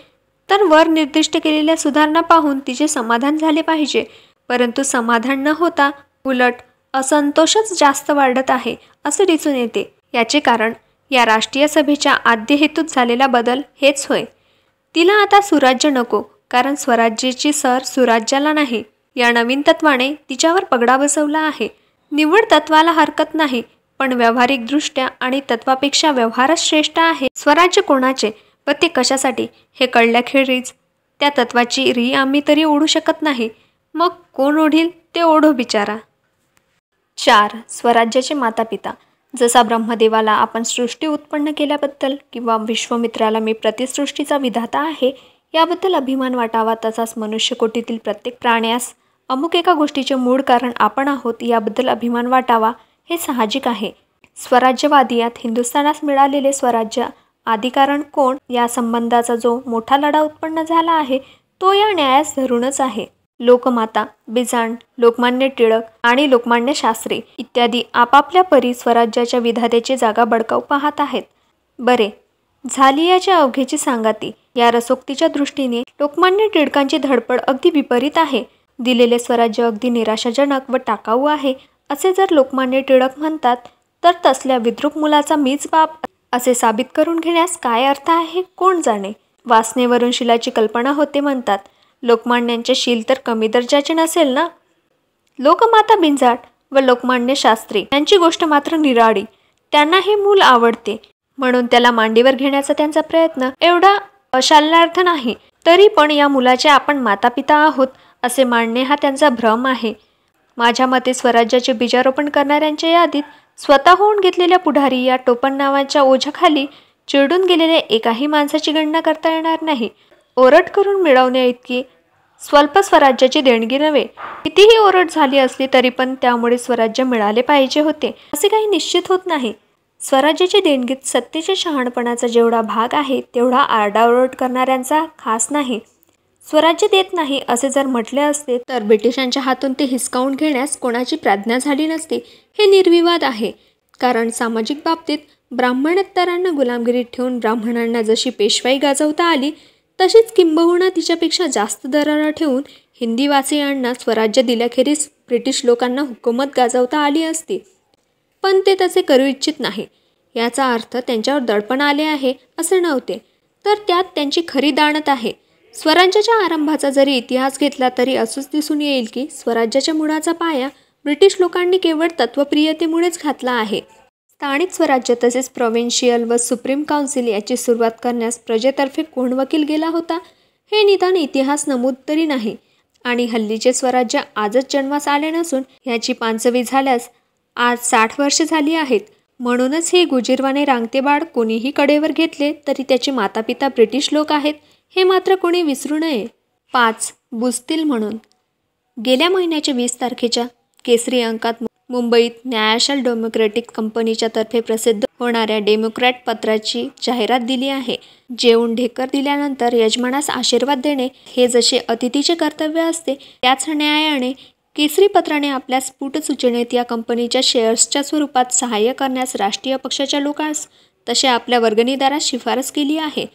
तर वर निर्दिष्ट केलेल्या सुधारणा पाहून तिचे समाधान झाले पाहिजे. परंतु समाधान न होता उलट असंतोषच जास्त वाढत आहे असे दिसून येते. याचे कारण या राष्ट्रीय सभेच्या आद्य हेतूत झालेला बदल हेच होय. तिला आता सुराज्य नको, कारण स्वराज्याची सर सुराज्याला नाही या नवीन तत्वाने तिच्यावर पगडा बसवला आहे. निव्वळ तत्वाला हरकत नाही, पण व्यावहारिकदृष्ट्या आणि तत्वापेक्षा व्यवहारच श्रेष्ठ आहे. स्वराज्य कोणाचे व ते कशासाठी हे कळल्याखेरीज त्या तत्वाची री आम्ही तरी ओढू शकत नाही. मग कोण ओढील ते ओढो बिचारा. 4. स्वराज्याचे मातापिता. जसा ब्रह्मदेवाला आपण सृष्टी उत्पन्न केल्याबद्दल किंवा विश्वामित्राला मी प्रतिसृष्टीचा विधाता आहे याबद्दल अभिमान वाटावा, तसाच मनुष्यकोटीतील प्रत्येक प्राण्यास अमुक एका गोष्टीचे मूळ कारण आपण आहोत याबद्दल अभिमान वाटावा हे साहजिक आहे. स्वराज्यवादियात हिंदुस्थानास मिळालेले स्वराज्य आदिकारण कोण या संबंधाचा जो मोठा लढा उत्पन्न झाला आहे तो या न्यायास धरूनच आहे. लोकमाता, बिजांड, लोकमान्य टिळक आणि लोकमान्य शास्त्री इत्यादी आपापल्या परी स्वराज्याच्या विधात्याची जागा बळकावू पाहत आहेत. बरे, झाली याच्या अवघेची सांगाती. या रसोक्तीच्या दृष्टीने लोकमान्य टिळकांची धडपड अगदी विपरीत आहे. दिलेले स्वराज्य अगदी निराशाजनक व टाकाऊ आहे असे जर लोकमान्य टिळक म्हणतात तर तसल्या विद्रूप मुलाचा मीच बाप असे साबित करून घेण्यास काय अर्थ आहे कोण जाणे. वासनेवरून शिलाची कल्पना होते म्हणतात. लोकमान्यांचे शील तर कमी दर्जाचे नसेल ना. लोकमाता बिंजाट व लोकमान्य शास्त्री यांची गोष्ट मात्र निराळी. त्यांना हे मूल आवडते म्हणून त्याला मांडीवर घेण्याचा त्यांचा प्रयत्न एवढा अशाल्यार्थ नाही. तरी पण या मुलाचे आपण मातापिता आहोत असे मानणे हा त्यांचा भ्रम आहे. माझ्या मते स्वराज्याचे बीजारोपण करणाऱ्यांच्या यादीत स्वतः होऊन घेतलेल्या पुढारी या टोपण नावाच्या ओझ्याखाली चिरडून गेलेल्या एकाही माणसाची गणना करता येणार नाही. ओरड करून मिळवण्या इतकी स्वल्प स्वराज्याची देणगी नव्हे. कितीही ओरड झाली असली तरी पण त्यामुळे स्वराज्य मिळाले पाहिजे होते असे काही निश्चित होत नाही. स्वराज्याची देणगीत सत्तेच्या शहाणपणाचा जेवढा भाग आहे तेवढा आरडाओरड करणाऱ्यांचा खास नाही. स्वराज्य देत नाही असे जर म्हटले असते तर ब्रिटिशांच्या हातून ते हिसकावून घेण्यास कोणाची प्राज्ञा झाली नसती हे निर्विवाद आहे. कारण सामाजिक बाबतीत ब्राह्मणेतरांना गुलामगिरीत ठेवून ब्राह्मणांना जशी पेशवाई गाजवता आली तशीच किंबहुना तिच्यापेक्षा जास्त दरारा ठेवून हिंदीवासियांना स्वराज्य दिल्याखेरीज ब्रिटिश लोकांना हुकूमत गाजवता आली असती. पण ते तसे करू इच्छित नाही. याचा अर्थ त्यांच्यावर दडपण आले आहे असे नव्हते, तर त्यात त्यांची खरी दाणत आहे. स्वराज्याच्या आरंभाचा जरी इतिहास घेतला तरी असंच दिसून येईल की स्वराज्याच्या मुळाचा पाया ब्रिटिश लोकांनी केवळ तत्वप्रियतेमुळेच घातला आहे. स्थानिक स्वराज्य तसेच प्रोव्हिन्शियल व सुप्रीम काउन्सिल याची सुरुवात करण्यास प्रजेतर्फे कोण वकील गेला होता हे निदान इतिहास नमूद तरी नाही. आणि हल्लीचे स्वराज्य आजच जन्मास आले नसून ह्याची पानसवी झाल्यास आज 60 वर्षे झाली आहेत. म्हणूनच हे गुजीरवाणे रांगते बाळ कोणीही कडेवर घेतले तरी त्याची मातापिता ब्रिटिश लोक आहेत हे मात्र कोणी विसरू नये. 5. बुजतील म्हणून. गेल्या महिन्याच्या 20 तारखेच्या केसरी अंकात मुंबईत नॅशनल डेमोक्रॅटिक कंपनीच्या तर्फे प्रसिद्ध होणाऱ्या डेमोक्रॅट पत्राची जाहिरात दिली आहे. जेवून ढेकर दिल्यानंतर यजमानास आशीर्वाद देणे हे जसे अतिथीचे कर्तव्य असते त्याच न्यायाने केसरी पत्राने आपल्या स्फुट सूचनेत या कंपनीच्या शेअर्सच्या स्वरूपात सहाय्य करण्यास राष्ट्रीय पक्षाच्या लोकांस तसे आपल्या वर्गणीदारास शिफारस केली आहे.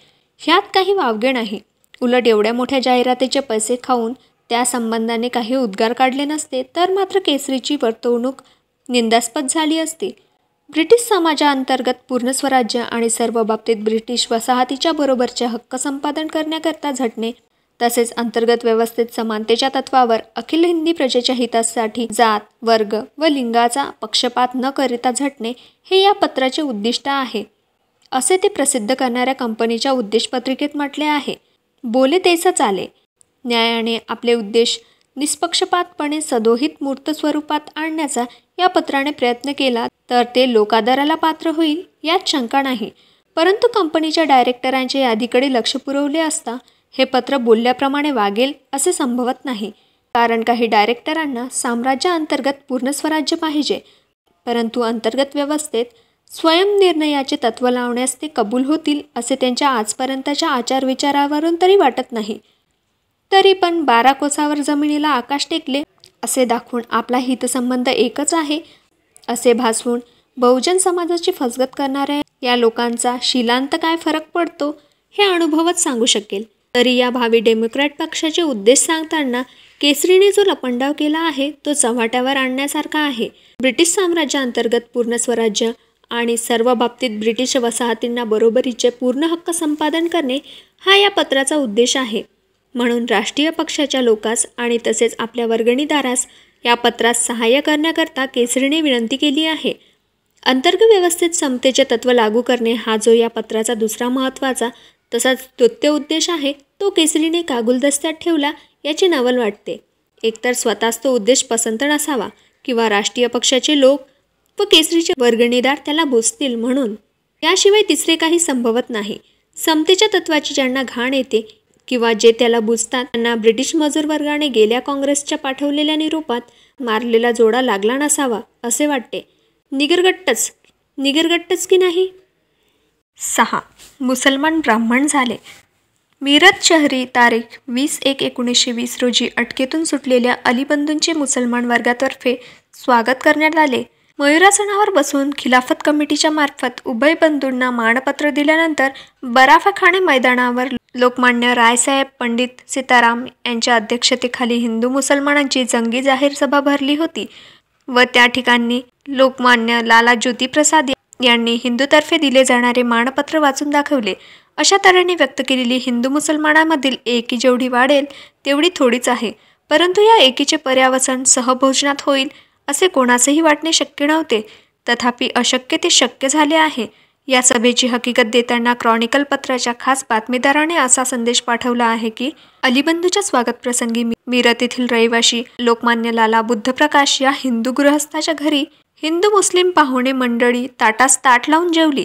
ह्यात काही वावगे नाही. उलट एवढ्या मोठ्या जाहिरातीचे पैसे खाऊन त्या संबंधाने काही उद्गार काढले नसते तर मात्र केसरीची वर्तवणूक निंदास्पद झाली असती. ब्रिटिश समाजाअंतर्गत पूर्ण स्वराज्य आणि सर्व बाबतीत ब्रिटिश वसाहतीच्या बरोबरचे हक्क संपादन करण्याकरता झटणे तसेच अंतर्गत व्यवस्थेत समानतेच्या तत्वावर अखिल हिंदी प्रजेच्या हितासाठी जात, वर्ग व लिंगाचा पक्षपात न करिता झटणे हे या पत्राचे उद्दिष्ट आहे असे ते प्रसिद्ध करणाऱ्या कंपनीच्या उद्देशपत्रिकेत म्हटले आहे. बोले तेच चाले. न्यायाने आपले उद्देश निष्पक्षपातपणे सदोहित मूर्त स्वरूपात आणण्याचा या पत्राने प्रयत्न केला तर ते लोकादराला पात्र होईल यात शंका नाही. परंतु कंपनीच्या डायरेक्टरांच्या यादीकडे लक्ष पुरवले असता हे पत्र बोलल्याप्रमाणे वागेल असे संभवत नाही. कारण काही डायरेक्टरांना साम्राज्याअंतर्गत पूर्ण स्वराज्य पाहिजे, परंतु अंतर्गत व्यवस्थेत स्वयंनिर्णयाचे तत्त्व लावण्यास ते कबूल होतील असे त्यांच्या आजपर्यंतच्या आचारविचारावरून तरी वाटत नाही. तरी पण 12 कोसावर जमिनीला आकाश टेकले असे दाखवून आपला हितसंबंध एकच आहे असे भासवून बहुजन समाजाची फसगत करणाऱ्या या लोकांचा शिलांत काय फरक पडतो हे अनुभवच सांगू शकेल. तरी या भावी डेमोक्रॅट पक्षाचे उद्देश सांगताना केसरीने जो लपंडाव केला आहे तो चव्हाट्यावर आणण्यासारखा आहे. ब्रिटिश साम्राज्याअंतर्गत पूर्ण स्वराज्य आणि सर्व बाबतीत ब्रिटिश वसाहतींना बरोबरीचे पूर्ण हक्क संपादन करणे हा या पत्राचा उद्देश आहे. म्हणून राष्ट्रीय पक्षाच्या लोकांस आणि तसेच आपल्या वर्गणीदारास या पत्रास सहाय्य करण्याकरता केसरीने विनंती केली आहे. अंतर्गत व्यवस्थेत समतेचे तत्त्व लागू करणे हा जो या पत्राचा दुसरा महत्त्वाचा तसाच द्वितीय उद्देश आहे तो केसरीने कागुलदस्त्यात ठेवला याची नवल वाटते. एकतर स्वतःच तो उद्देश पसंत नसावा किंवा राष्ट्रीय पक्षाचे लोक व केसरीचे वर्गणीदार त्याला बोचतील म्हणून. याशिवाय तिसरे काही संभवत नाही. समतेच्या तत्त्वाची ज्यांना घाण येते किंवा जे त्याला बुजतात त्यांना ब्रिटिश मजूर वर्गाने गेल्या काँग्रेसच्या पाठवलेल्या निरोपात मारलेला जोडा लागला नसावा असे वाटते. निगरगट्टच की नाही. 6. मुसलमान ब्राह्मण झाले. मीरत शहरी तारीख 20/1/1920 रोजी अटकेतून सुटलेल्या अली बंधूंचे मुसलमान वर्गातर्फे स्वागत करण्यात आले. मयुरासनावर बसून खिलाफत कमिटीच्या मार्फत उभय बंधूंना मानपत्र दिल्यानंतर बराफाखाने मैदानावर लोकमान्य रायसाहेब पंडित सीताराम यांच्या अध्यक्षतेखाली हिंदू मुसलमानांची जंगी जाहीर सभा भरली होती व त्या ठिकाणी लोकमान्य लाला ज्योतिप्रसाद यांनी हिंदूतर्फे दिले जाणारे मानपत्र वाचून दाखवले. अशा तऱ्हेने व्यक्त केलेली हिंदू मुसलमानांमधील एकी जेवढी वाढेल तेवढी थोडीच आहे. परंतु या एकीचे पर्यावसन सहभोजनात होईल असे कोणासही वाटणे शक्य नव्हते. तथापि अशक्य ते शक्य झाले आहे. या सभेची हकीकत देताना क्रॉनिकल पत्राच्या खास बातमीदाराने असा संदेश पाठवला आहे की अलीबंधूच्या स्वागतप्रसंगी मीरत येथील रहिवाशी लोकमान्य लाला बुद्धप्रकाश या हिंदू गृहस्थाच्या घरी हिंदू मुस्लिम पाहुणे मंडळी ताटास ताट लावून जेवली.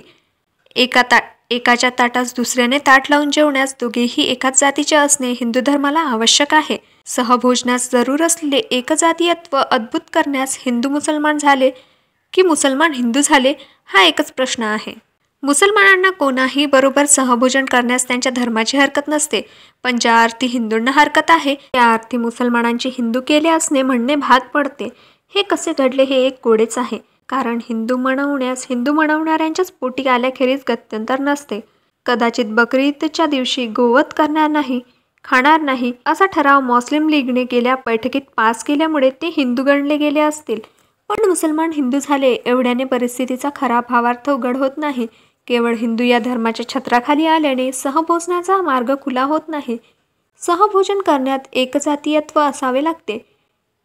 एकाच्या ताटास दुसऱ्याने ताट लावून जेवण्यास दोघेही एकाच जातीचे असणे हिंदू धर्माला आवश्यक आहे. सहभोजनास जरूर असलेले एकजातीयत्व अद्भुत करण्यास हिंदू मुसलमान झाले की मुसलमान हिंदू झाले हा एकच प्रश्न आहे. मुसलमानांना कोणाही बरोबर सहभोजन करण्यास त्यांच्या धर्माची हरकत नसते, पण ज्या अर्थी हिंदूंना हरकत आहे त्या अर्थी मुसलमानांचे हिंदू केले असणे म्हणणे भाग पडते. हे कसे घडले हे एक कोडेच आहे. कारण हिंदू म्हणवण्यास हिंदू म्हणवणाऱ्यांच्याच पोटी आल्याखेरीज गत्यंतर नसते. कदाचित बकरी ईदच्या दिवशी गोवध करणार नाही, खाणार नाही असा ठराव मुस्लिम लीगने गेल्या बैठकीत पास केल्यामुळे ते हिंदू गणले गेले असतील. पण मुसलमान हिंदू झाले एवढ्याने परिस्थितीचा खरा भावार्थ उघड होत नाही. केवळ हिंदू या धर्माच्या छत्राखाली आल्याने सहभोजनाचा मार्ग खुला होत नाही. सहभोजन करण्यात एकजातीयत्व असावे लागते.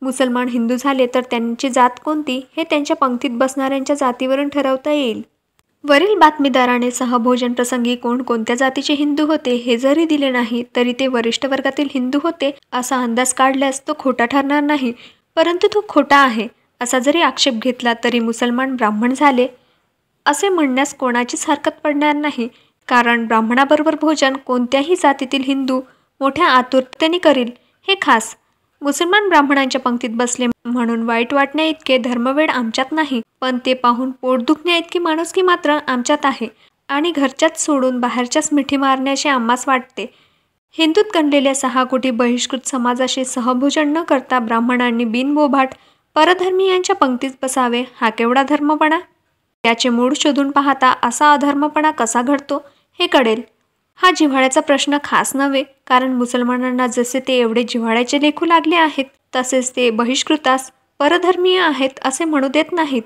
मुसलमान हिंदू झाले तर त्यांची जात कोणती हे त्यांच्या पंक्तीत बसणाऱ्यांच्या जातीवरून ठरवता येईल. वरील बातमीदाराने सहभोजन प्रसंगी कोणकोणत्या जातीचे हिंदू होते हे जरी दिले नाही तरी ते वरिष्ठ वर्गातील हिंदू होते असा अंदाज काढल्यास तो खोटा ठरणार नाही. परंतु तो खोटा आहे असा जरी आक्षेप घेतला तरी मुसलमान ब्राह्मण झाले असे म्हणण्यास कोणाचीच हरकत पडणार नाही. कारण ब्राह्मणाबरोबर भोजन कोणत्याही जातीतील हिंदू मोठ्या आतुरतेने करील हे खास. मुसलमान ब्राह्मणांच्या पंक्तीत बसले म्हणून वाईट वाटण्या इतके धर्मवेड आमच्यात नाही, पण ते पाहून पोट दुखण्या इतकी माणुसकी मात्र आमच्यात आहे आणि घरच्याच सोडून बाहेरच्याच मिठी मारण्याचे आम्हास वाटते. हिंदूत गणलेल्या 6 कोटी बहिष्कृत समाजाशी सहभोजन न करता ब्राह्मणांनी बिनबोभाट परधर्मीयांच्या पंक्तीत बसावे हा केवढा धर्मपणा. याचे मूळ शोधून पाहता असा अधर्मपणा कसा घडतो हे कळेल. हा जिव्हाळ्याचा प्रश्न खास नव्हे, कारण मुसलमानांना जसे ते एवढे जिव्हाळ्याचे लेखू लागले आहेत तसेच ते बहिष्कृतास परधर्मीय आहेत असे म्हणू देत नाहीत.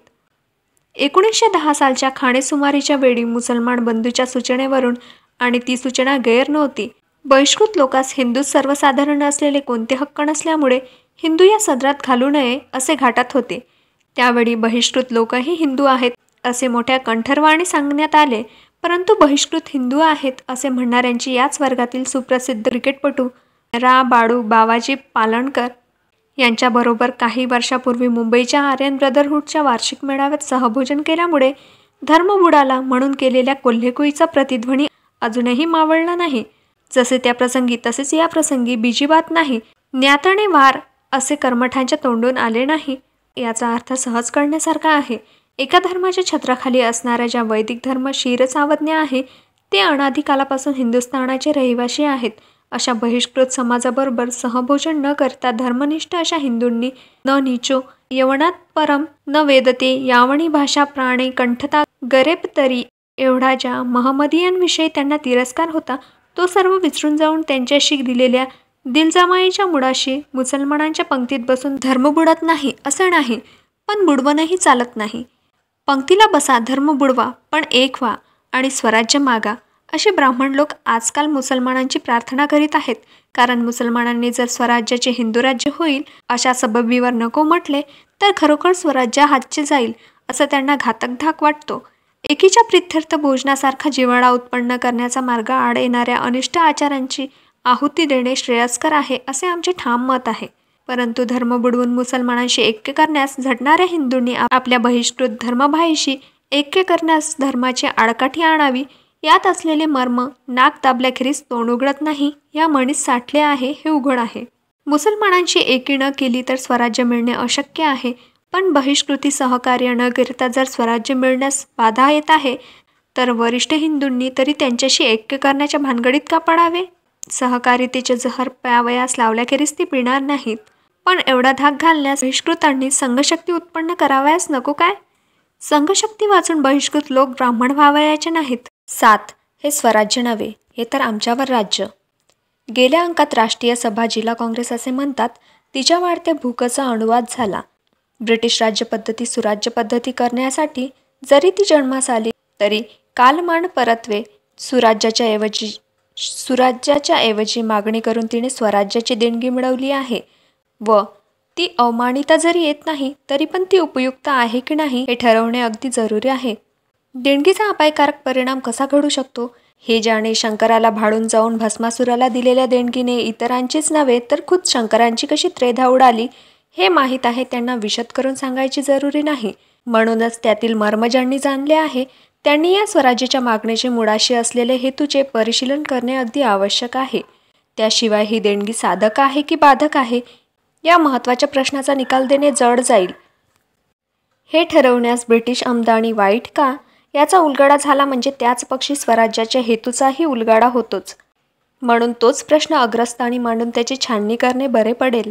1910 सालच्या खाणेसुमारीच्या वेळी मुसलमान बंधूच्या सूचनेवरून आणि ती सूचना गैर नव्हती. बहिष्कृत लोकास हिंदूत सर्वसाधारण असलेले कोणते हक्क नसल्यामुळे हिंदू या सदरात घालू नये असे घाटात होते. त्यावेळी बहिष्कृत लोकही हिंदू आहेत असे मोठ्या कंठरवाणी सांगण्यात आले. परंतु बहिष्कृत हिंदू आहेत असे म्हणणाऱ्यांची याच वर्गातील सुप्रसिद्ध क्रिकेटपटू रा. बाळू बावाजी पालणकर यांच्याबरोबर काही वर्षापूर्वी मुंबईच्या आर्यन ब्रदरहूडच्या वार्षिक मेळाव्यात सहभोजन केल्यामुळे धर्म बुडाला म्हणून केलेल्या कोल्हेकुईचा प्रतिध्वनी अजूनही मावळला नाही. जसे त्या प्रसंगी तसेच या प्रसंगी बिजीबात नाही, ज्ञाताने वार असे कर्मठांच्या तोंडून आले नाही. याचा अर्थ सहज कळण्यासारखा आहे. एका धर्माच्या छत्राखाली असणाऱ्या ज्या वैदिक धर्म क्षीरसावज्ञ आहे ते अनादी कालापासून हिंदुस्थानाचे रहिवासी आहेत, अशा बहिष्कृत समाजाबरोबर सहभोजन न करता धर्मनिष्ठ अशा हिंदूंनी न नीचो यवनात परम न वेदते यावणी भाषा प्राणे कंठता गरेब तरी एवढा ज्या महमदीयांविषयी त्यांना तिरस्कार होता तो सर्व विसरून जाऊन त्यांच्याशी दिलेल्या दिलजमाईच्या मुळाशी मुसलमानांच्या पंक्तीत बसून धर्म बुडत नाही असं नाही, पण बुडवणंही चालत नाही. पंक्तीला बसा, धर्म बुडवा, पण एक व्हा आणि स्वराज्य मागा, असे ब्राह्मण लोक आजकाल मुसलमानांची प्रार्थना करीत आहेत. कारण मुसलमानांनी जर स्वराज्याचे हिंदू राज्य होईल अशा सबबीवर नको म्हटले तर खरोखर स्वराज्य हातचे जाईल असं त्यांना घातक धाक वाटतो. एकीच्या प्रित्यर्थ भोजनासारखा जिव्हाळा उत्पन्न करण्याचा मार्ग आड येणाऱ्या अनिष्ट आचारांची आहुती देणे श्रेयस्कर आहे असे आमचे ठाम मत आहे. परंतु धर्म बुडवून मुसलमानांशी ऐक्य करण्यास झटणाऱ्या हिंदूंनी आपल्या बहिष्कृत धर्मभाईशी ऐक्य करण्यास धर्माची आडकाठी आणावी, यात असलेले मर्म नाक दाबल्याखेरीज तोंड उघडत नाही या म्हणीस साठले आहे हे उघड आहे. मुसलमानांची एकी न केली तर स्वराज्य मिळणे अशक्य आहे, पण बहिष्कृती सहकार्य न करता जर स्वराज्य मिळण्यास बाधा येत आहे तर वरिष्ठ हिंदूंनी तरी त्यांच्याशी ऐक्य करण्याच्या भानगडीत का पडावे. सहकारितेचे जहर प्यावयास लावल्याखेरीज ती पिणार नाहीत, पण एवढा धाक घालण्यास बहिष्कृतांनी संघशक्ती उत्पन्न करावयास नको काय. संघशक्ती वाचून बहिष्कृत लोक ब्राह्मण व्हावयाचे नाहीत. 7. हे स्वराज्य नव्हे, हे तर आमच्यावर राज्य. गेल्या अंकात राष्ट्रीय सभा जिल्हा काँग्रेस असे म्हणतात तिच्या वाढत्या भूकचा अनुवाद झाला. ब्रिटिश राज्यपद्धती सुराज्य पद्धती करण्यासाठी जरी ती जन्मास आली तरी कालमांड परत्वे सुराज्याच्या ऐवजी मागणी करून तिने स्वराज्याची देणगी मिळवली आहे व ती अवमानिता जरी येत नाही तरी पण ती उपयुक्त आहे की नाही हे ठरवणे अगदी जरुरी आहे. देणगीचा अपायकारक परिणाम कसा घडू शकतो हे ज्याने शंकराला भाडून जाऊन भस्मासुराला दिलेल्या देणगीने इतरांचीच नव्हे तर खुद शंकरांची कशी त्रेधा उडाली हे माहीत आहे त्यांना विशद करून सांगायची जरुरी नाही. म्हणूनच त्यातील मर्म ज्यांनी जाणले आहे त्यांनी या स्वराज्याच्या मागणीचे मुळाशी असलेले हेतूचे परिशीलन करणे अगदी आवश्यक आहे. त्याशिवाय ही देणगी साधक आहे की बाधक आहे या महत्त्वाच्या प्रश्नाचा निकाल देणे जड जाईल. हे ठरवण्यास ब्रिटिश आमदानी वाईट का याचा उलगडा झाला म्हणजे त्याच पक्षी स्वराज्याच्या हेतूचाही उलगडा होतोच. म्हणून तोच प्रश्न अग्रस्थानी मांडून त्याची छाननी करणे बरे पडेल.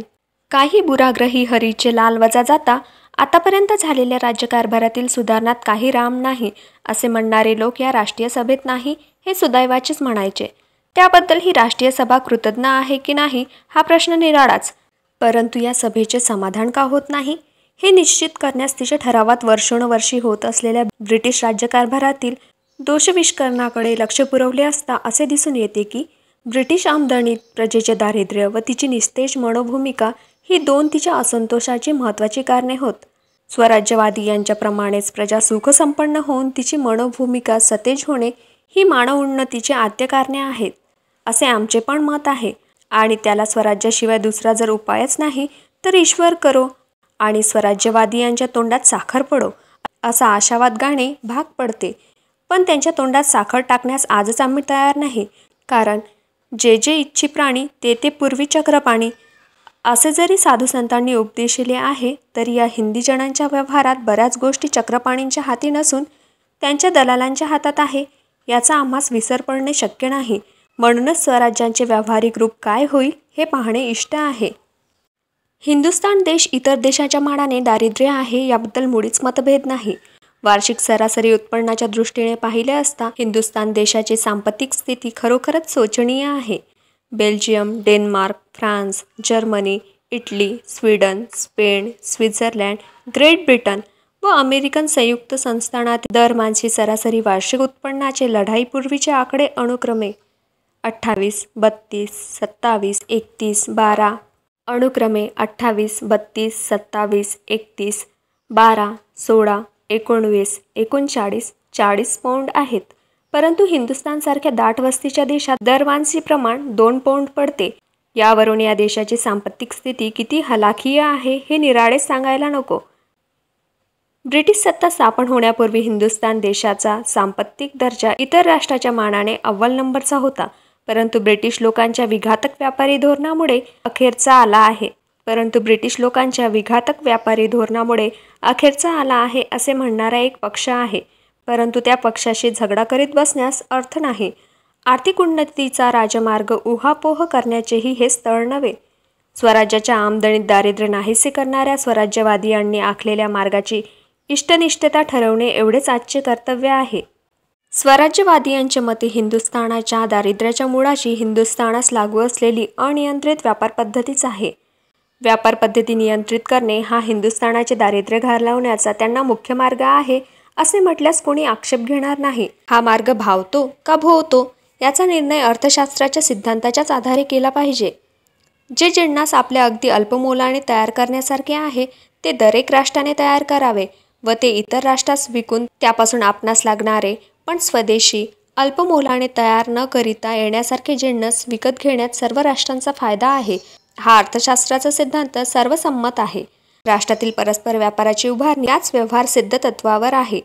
काही बुराग्रही हरीचे लाल वजा जाता आतापर्यंत झालेल्या राज्यकारभारातील सुधारणात काही राम नाही असे म्हणणारे लोक या राष्ट्रीय सभेत नाही हे सुदैवाचेच म्हणायचे. त्याबद्दल ही राष्ट्रीय सभा कृतज्ञ आहे की नाही हा प्रश्न निराळाच. परंतु या सभेचे समाधान का होत नाही हे निश्चित करण्यास तिच्या ठरावात वर्षोनवर्षी होत असलेल्या ब्रिटिश राज्यकारभारातील दोषविष्करणाकडे लक्ष पुरवले असता असे दिसून येते की ब्रिटिश आमदानीत प्रजेचे दारिद्र्य व तिची निस्तेज मनोभूमिका ही दोन तिच्या असंतोषाची महत्त्वाची कारणे होत. स्वराज्यवादी यांच्याप्रमाणेच प्रजा सुखसंपन्न होऊन तिची मनोभूमिका सतेज होणे ही मानव उन्नतीची आद्य कारणे आहेत असे आमचे पण मत आहे. आणि त्याला स्वराज्याशिवाय दुसरा जर उपायच नाही तर ईश्वर करो आणि स्वराज्यवादी यांच्या तोंडात साखर पडो असा आशावाद गाणे भाग पडते. पण त्यांच्या तोंडात साखर टाकण्यास आजच आम्ही तयार नाही. कारण जे जे इच्छी प्राणी ते ते पूर्वी चक्रपाणी असे जरी साधू संतांनी उपदेशिले आहे तरी या हिंदी जणांच्या व्यवहारात बऱ्याच गोष्टी चक्रपाणींच्या हाती नसून त्यांच्या दलालांच्या हातात आहे याचा आम्हास विसर पडणे शक्य नाही. म्हणूनच स्वराज्यांचे व्यावहारिक रूप काय होईल हे पाहणे इष्ट आहे. हिंदुस्थान देश इतर देशाच्या मानाने दारिद्र्य आहे याबद्दल मुळीच मतभेद नाही. वार्षिक सरासरी उत्पन्नाच्या दृष्टीने पाहिले असता हिंदुस्थान देशाची सांपत्तिक स्थिती खरोखरच शोचनीय आहे. Belgium, Denmark, France, Germany, Italy, Sweden, Spain, Switzerland, great Britain व अमेरिकन संयुक्त संस्थानात दरमानची सरासरी वार्षिक उत्पन्नाचे लढाईपूर्वीचे आकडे अनुक्रमे 28, 32, 27, 31, 12 अनुक्रमे 28, 32, 27, 31, 12, 16, 19, 39, 40 पौंड आहेत. परंतु हिंदुस्थानसारख्या दाट वस्तीच्या देशात दरमानचे प्रमाण 2 पौंड पडते. यावरून या देशाची सांपत्तिक स्थिती किती हलाखीय आहे हे निराळेच सांगायला नको. ब्रिटिश सत्ता स्थापन होण्यापूर्वी हिंदुस्थान देशाचा सांपत्तिक दर्जा इतर राष्ट्राच्या मानाने अव्वल नंबरचा होता, परंतु ब्रिटिश लोकांच्या विघातक व्यापारी धोरणामुळे अखेरचा आला आहे असे म्हणणारा एक पक्ष आहे. परंतु त्या पक्षाशी झगडा करीत बसण्यास अर्थ नाही. आर्थिक उन्नतीचा राजमार्ग उहापोह करण्याचेही हे स्थळ नव्हे. स्वराज्याच्या आमदनीत दारिद्र्य नाहीसे करणाऱ्या स्वराज्यवादियांनी आखलेल्या मार्गाची इष्टनिष्ठता ठरवणे एवढेच आजचे कर्तव्य आहे. स्वराज्यवादियांच्या मते हिंदुस्थानाच्या दारिद्र्याच्या मुळाशी हिंदुस्थानास लागू असलेली अनियंत्रित व्यापार पद्धतीच आहे. व्यापार पद्धती नियंत्रित करणे हा हिंदुस्थानाचे दारिद्र्य घालवण्याचा त्यांना मुख्य मार्ग आहे असे म्हटल्यास कोणी आक्षेप घेणार नाही. हा मार्ग भावतो का भोवतो याचा निर्णय अर्थशास्त्राच्या सिद्धांताच्याच आधारे केला पाहिजे. जे जिन्नस आपल्या अगदी अल्पमोलाने तयार करण्यासारखे आहे ते दरेक राष्ट्राने तयार करावे व ते इतर राष्ट्रास विकून त्यापासून आपणास लागणारे पण स्वदेशी अल्पमोलाने तयार न करिता येण्यासारखे जिन्नस विकत घेण्यात सर्व राष्ट्रांचा फायदा आहे. हा अर्थशास्त्राचा सिद्धांत सर्वसंमत आहे. राष्ट्रातील परस्पर व्यापाराची उभारणी याच व्यवहार सिद्ध तत्वावर आहे.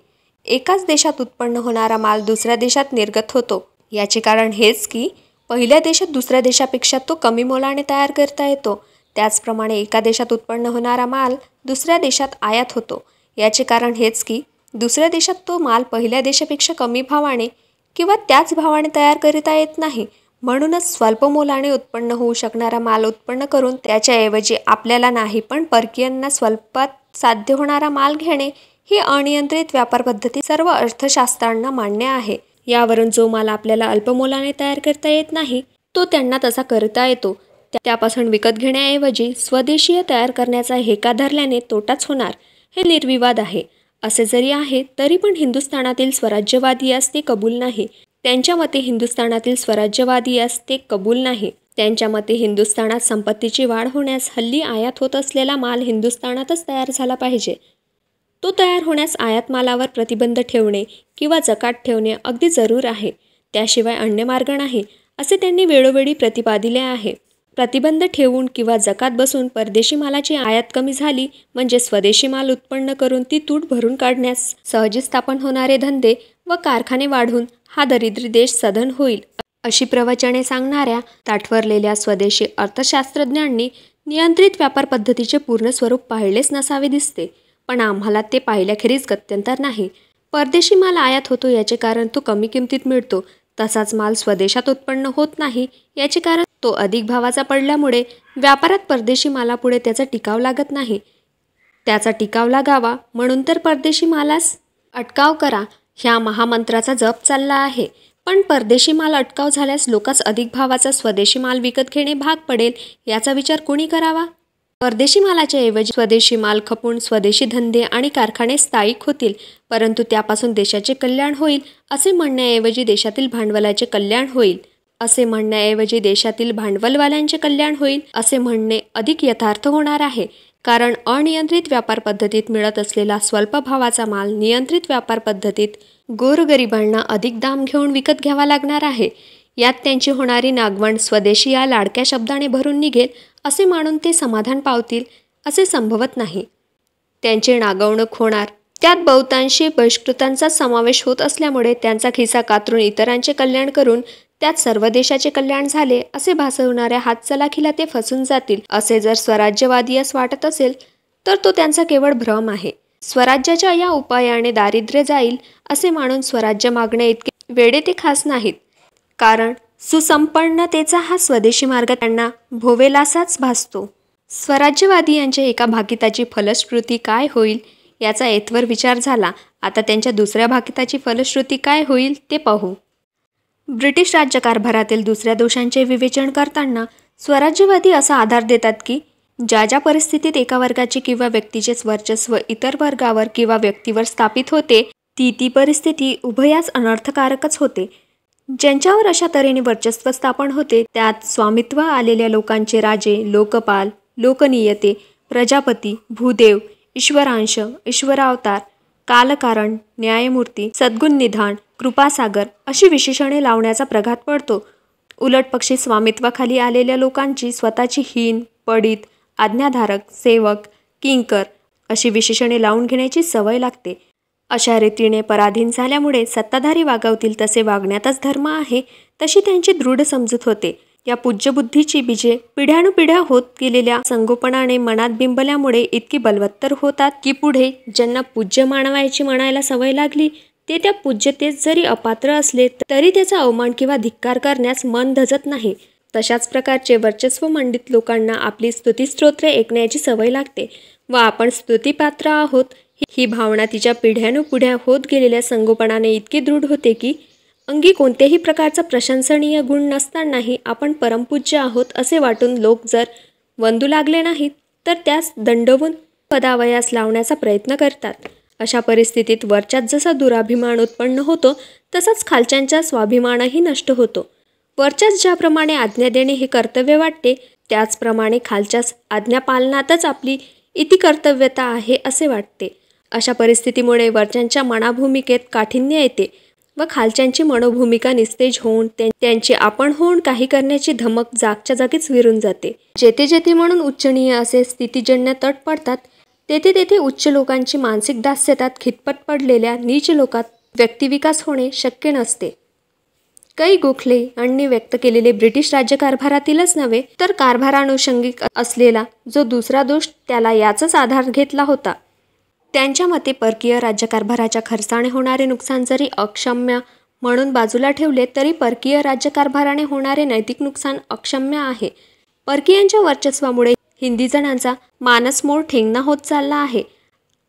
एकाच देशात उत्पन्न होणारा माल दुसऱ्या देशात निर्गत होतो. याचे कारण हेच की पहिल्या देशात दुसऱ्या देशापेक्षा तो कमी मोलाने तयार करता येतो. त्याचप्रमाणे एका देशात उत्पन्न होणारा माल दुसऱ्या देशात आयात होतो. याचे कारण हेच की दुसऱ्या देशात तो माल पहिल्या देशापेक्षा कमी भावाने किंवा त्याच भावाने तयार करता येत नाही. म्हणूनच स्वल्प मोलाने उत्पन्न होऊ शकणारा माल उत्पन्न करून त्याच्याऐवजी आपल्याला नाही पण परकीयांना स्वल्पात साध्य होणारा माल घेणे ही अनियंत्रित व्यापार पद्धती सर्व अर्थशास्त्रांना मान्य आहे. यावरून जो माल आपल्याला अल्पमोलाने तयार करता येत नाही तो त्यांना तसा करता येतो. त्यापासून विकत घेण्याऐवजी स्वदेशीय तयार करण्याचा हेका धरल्याने तोटाच होणार हे निर्विवाद आहे. असे जरी आहे तरी पण हिंदुस्थानातील स्वराज्यवादियास ते कबूल नाही. त्यांच्या मते हिंदुस्थानातील स्वराज्यवादियास ते कबूल नाही. त्यांच्या मते हिंदुस्थानात संपत्तीची वाढ होण्यास हल्ली आयात होत असलेला माल हिंदुस्थानातच तयार झाला पाहिजे. तो तयार होण्यास आयात मालावर प्रतिबंध ठेवणे किंवा जकात ठेवणे अगदी जरूर आहे. त्याशिवाय अन्य मार्ग नाही असे त्यांनी वेळोवेळी प्रतिपादिले आहे. प्रतिबंध ठेवून किंवा जकात बसून परदेशी मालाची आयात कमी झाली म्हणजे स्वदेशी माल उत्पन्न करून ती तूट भरून काढण्यास सहजी स्थापन होणारे धंदे व कारखाने वाढून हा दरिद्री देश सधन होईल अशी प्रवचने सांगणाऱ्या ताठवरलेल्या स्वदेशी अर्थशास्त्रज्ञांनी नियंत्रित व्यापार पद्धतीचे पूर्ण स्वरूप पाहिलेच नसावे दिसते. पण आम्हाला ते पाहिल्याखेरीज गत्यंतर नाही. परदेशी माल आयात होतो याचे कारण तो कमी किमतीत मिळतो. तसाच माल स्वदेशात उत्पन्न होत नाही याचे कारण तो अधिक भावाचा पडल्यामुळे व्यापारात परदेशी मालापुढे त्याचा टिकाव लागत नाही. त्याचा टिकाव लागावा म्हणून तर परदेशी मालास अटकाव करा ह्या महामंत्राचा जप चालला आहे. पण परदेशी माल अटकाव झाल्यास लोकांस अधिक भावाचा स्वदेशी माल विकत घेणे भाग पडेल याचा विचार कोणी करावा. परदेशी मालाच्या ऐवजी स्वदेशी माल खपून स्वदेशी धंदे आणि कारखाने स्थायिक होतील, परंतु त्यापासून देशाचे कल्याण होईल असे म्हणण्याऐवजी देशातील भांडवलाचे कल्याण होईल असे म्हणण्याऐवजी देशातील भांडवलवाल्यांचे कल्याण होईल असे म्हणणे अधिक यथार्थ होणार आहे. कारण अनियंत्रित व्यापार पद्धतीत मिळत असलेला स्वल्प भावाचा माल नियंत्रित व्यापार पद्धतीत गोरगरिबांना अधिक दाम घेऊन विकत घ्यावा लागणार आहे. यात त्यांची होणारी नागवण स्वदेशी या लाडक्या शब्दाने भरून निघेल असे मानून ते समाधान पावतील असे संभवत नाही. त्यांची नागवणूक होणार त्यात बहुतांशी बहिष्कृतांचा समावेश होत असल्यामुळे त्यांचा खिसा कातरून इतरांचे कल्याण करून त्यात सर्व देशाचे कल्याण झाले असे भासवणाऱ्या हातचलाखीला ते फसून जातील असे जर स्वराज्यवादियास वाटत असेल तर तो त्यांचा केवळ भ्रम आहे. स्वराज्याच्या या उपायाने दारिद्र्य जाईल असे मानून स्वराज्य मागणे इतके वेडे ते खास नाहीत. कारण सुसंपन्नतेचा हा स्वदेशी मार्ग त्यांना भोवेलासाच भासतो. स्वराज्यवादी यांच्या एका भाकिताची फलश्रुती काय होईल याचा ऐतवर विचार झाला. आता त्यांच्या दुसऱ्या भाकिताची फलश्रुती काय होईल ते पाहू. ब्रिटिश राज्यकारभारातील दुसऱ्या दोषांचे विवेचन करताना स्वराज्यवादी असा आधार देतात की ज्या ज्या परिस्थितीत एका वर्गाचे किंवा व्यक्तीचेच वर्चस्व इतर वर्गावर किंवा व्यक्तीवर स्थापित होते ती परिस्थिती उभयास अनर्थकारकच होते. ज्यांच्यावर अशा तऱ्हेने वर्चस्व स्थापन होते त्यात स्वामित्व आलेल्या लोकांचे राजे, लोकपाल, लोकनियते, प्रजापती, भूदेव, ईश्वरांश, ईश्वरावतार, कालकारण, न्यायमूर्ती, सद्गुण निधान, कृपासागर अशी विशेषणे लावण्याचा प्रघात पडतो. उलट पक्षी स्वामित्वाखाली आलेल्या लोकांची स्वतःची हीन, पडित, आज्ञाधारक, सेवक, किंकर अशी विशेषणे लावून घेण्याची सवय लागते. अशा रीतीने पराधीन झाल्यामुळे सत्ताधारी वागवतील तसे वागण्यातच धर्म आहे, तशी त्यांची दृढ समजूत होते. या पूज्य बुद्धीची बीजे पिढ्यानुपिढ्या होत गेलेल्या संगोपनाने मनात बिंबल्यामुळे इतकी बलवत्तर होतात की पुढे ज्यांना पूज्य मानवायची म्हणायला सवय लागली ते त्या पूज्यतेस जरी अपात्र असले तरी त्याचा अवमान किंवा धिक्कार करण्यास मन धजत नाही. तशाच प्रकारचे वर्चस्व मंडित लोकांना आपली स्तुतिस्तोत्रे ऐकण्याची सवय लागते व आपण स्तुतिपात्र आहोत ही भावना तिच्या पिढ्यानुपिढ्या होत गेलेल्या संगोपनाने इतकी दृढ होते की अंगी कोणत्याही प्रकारचा प्रशंसनीय गुण नसतानाही आपण परमपूज्य आहोत असे वाटून लोक जर वंदू लागले नाहीत तर त्यास दंडवून पदावयास लावण्याचा प्रयत्न करतात. अशा परिस्थितीत वरच्यात जसा दुराभिमान उत्पन्न होतो तसाच खालच्यांचा स्वाभिमानही नष्ट होतो. वरच्यास ज्याप्रमाणे आज्ञा देणे हे कर्तव्य वाटते त्याचप्रमाणे खालच्यास आज्ञापालनातच आपली इति कर्तव्यता आहे असे वाटते. अशा परिस्थितीमुळे वरच्यांच्या मनाभूमिकेत काठिण्य येते व खालच्यांची मनोभूमिका निस्तेज होऊन त्यांची आपण होऊन काही करण्याची धमक जागच्या जागीच विरून जाते. जेथे जेथे म्हणून उच्चनीय असे स्थितीजन्य तट पडतात तेथे तेथे उच्च लोकांची मानसिक दास्यतात खितपत पडलेल्या नीच लोकात व्यक्तिविकास होणे शक्य नसते. कै गोखले यांनी व्यक्त केलेले ब्रिटिश राज्यकारभारातीलच नव्हे तर कारभारानुषंगिक असलेला जो दुसरा दोष त्याला याचाच आधार घेतला होता. त्यांच्या मते परकीय राज्यकारभाराच्या खर्चाने होणारे नुकसान जरी अक्षम्य म्हणून बाजूला ठेवले तरी परकीय राज्यकारभाराने होणारे नैतिक नुकसान अक्षम्य आहे. परकीयांच्या वर्चस्वामुळे हिंदी जणांचा मानसमोड ठेंगणा होत चालला आहे.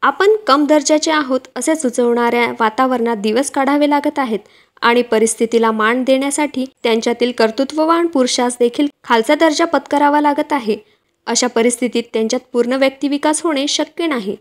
आपण कम दर्जाचे आहोत असे सुचवणाऱ्या वातावरणात दिवस काढावे लागत आहेत आणि परिस्थितीला मान देण्यासाठी त्यांच्यातील कर्तृत्ववान पुरुषास देखील खालचा दर्जा पत्करावा लागत आहे. अशा परिस्थितीत त्यांच्यात पूर्ण व्यक्तिविकास होणे शक्य नाही.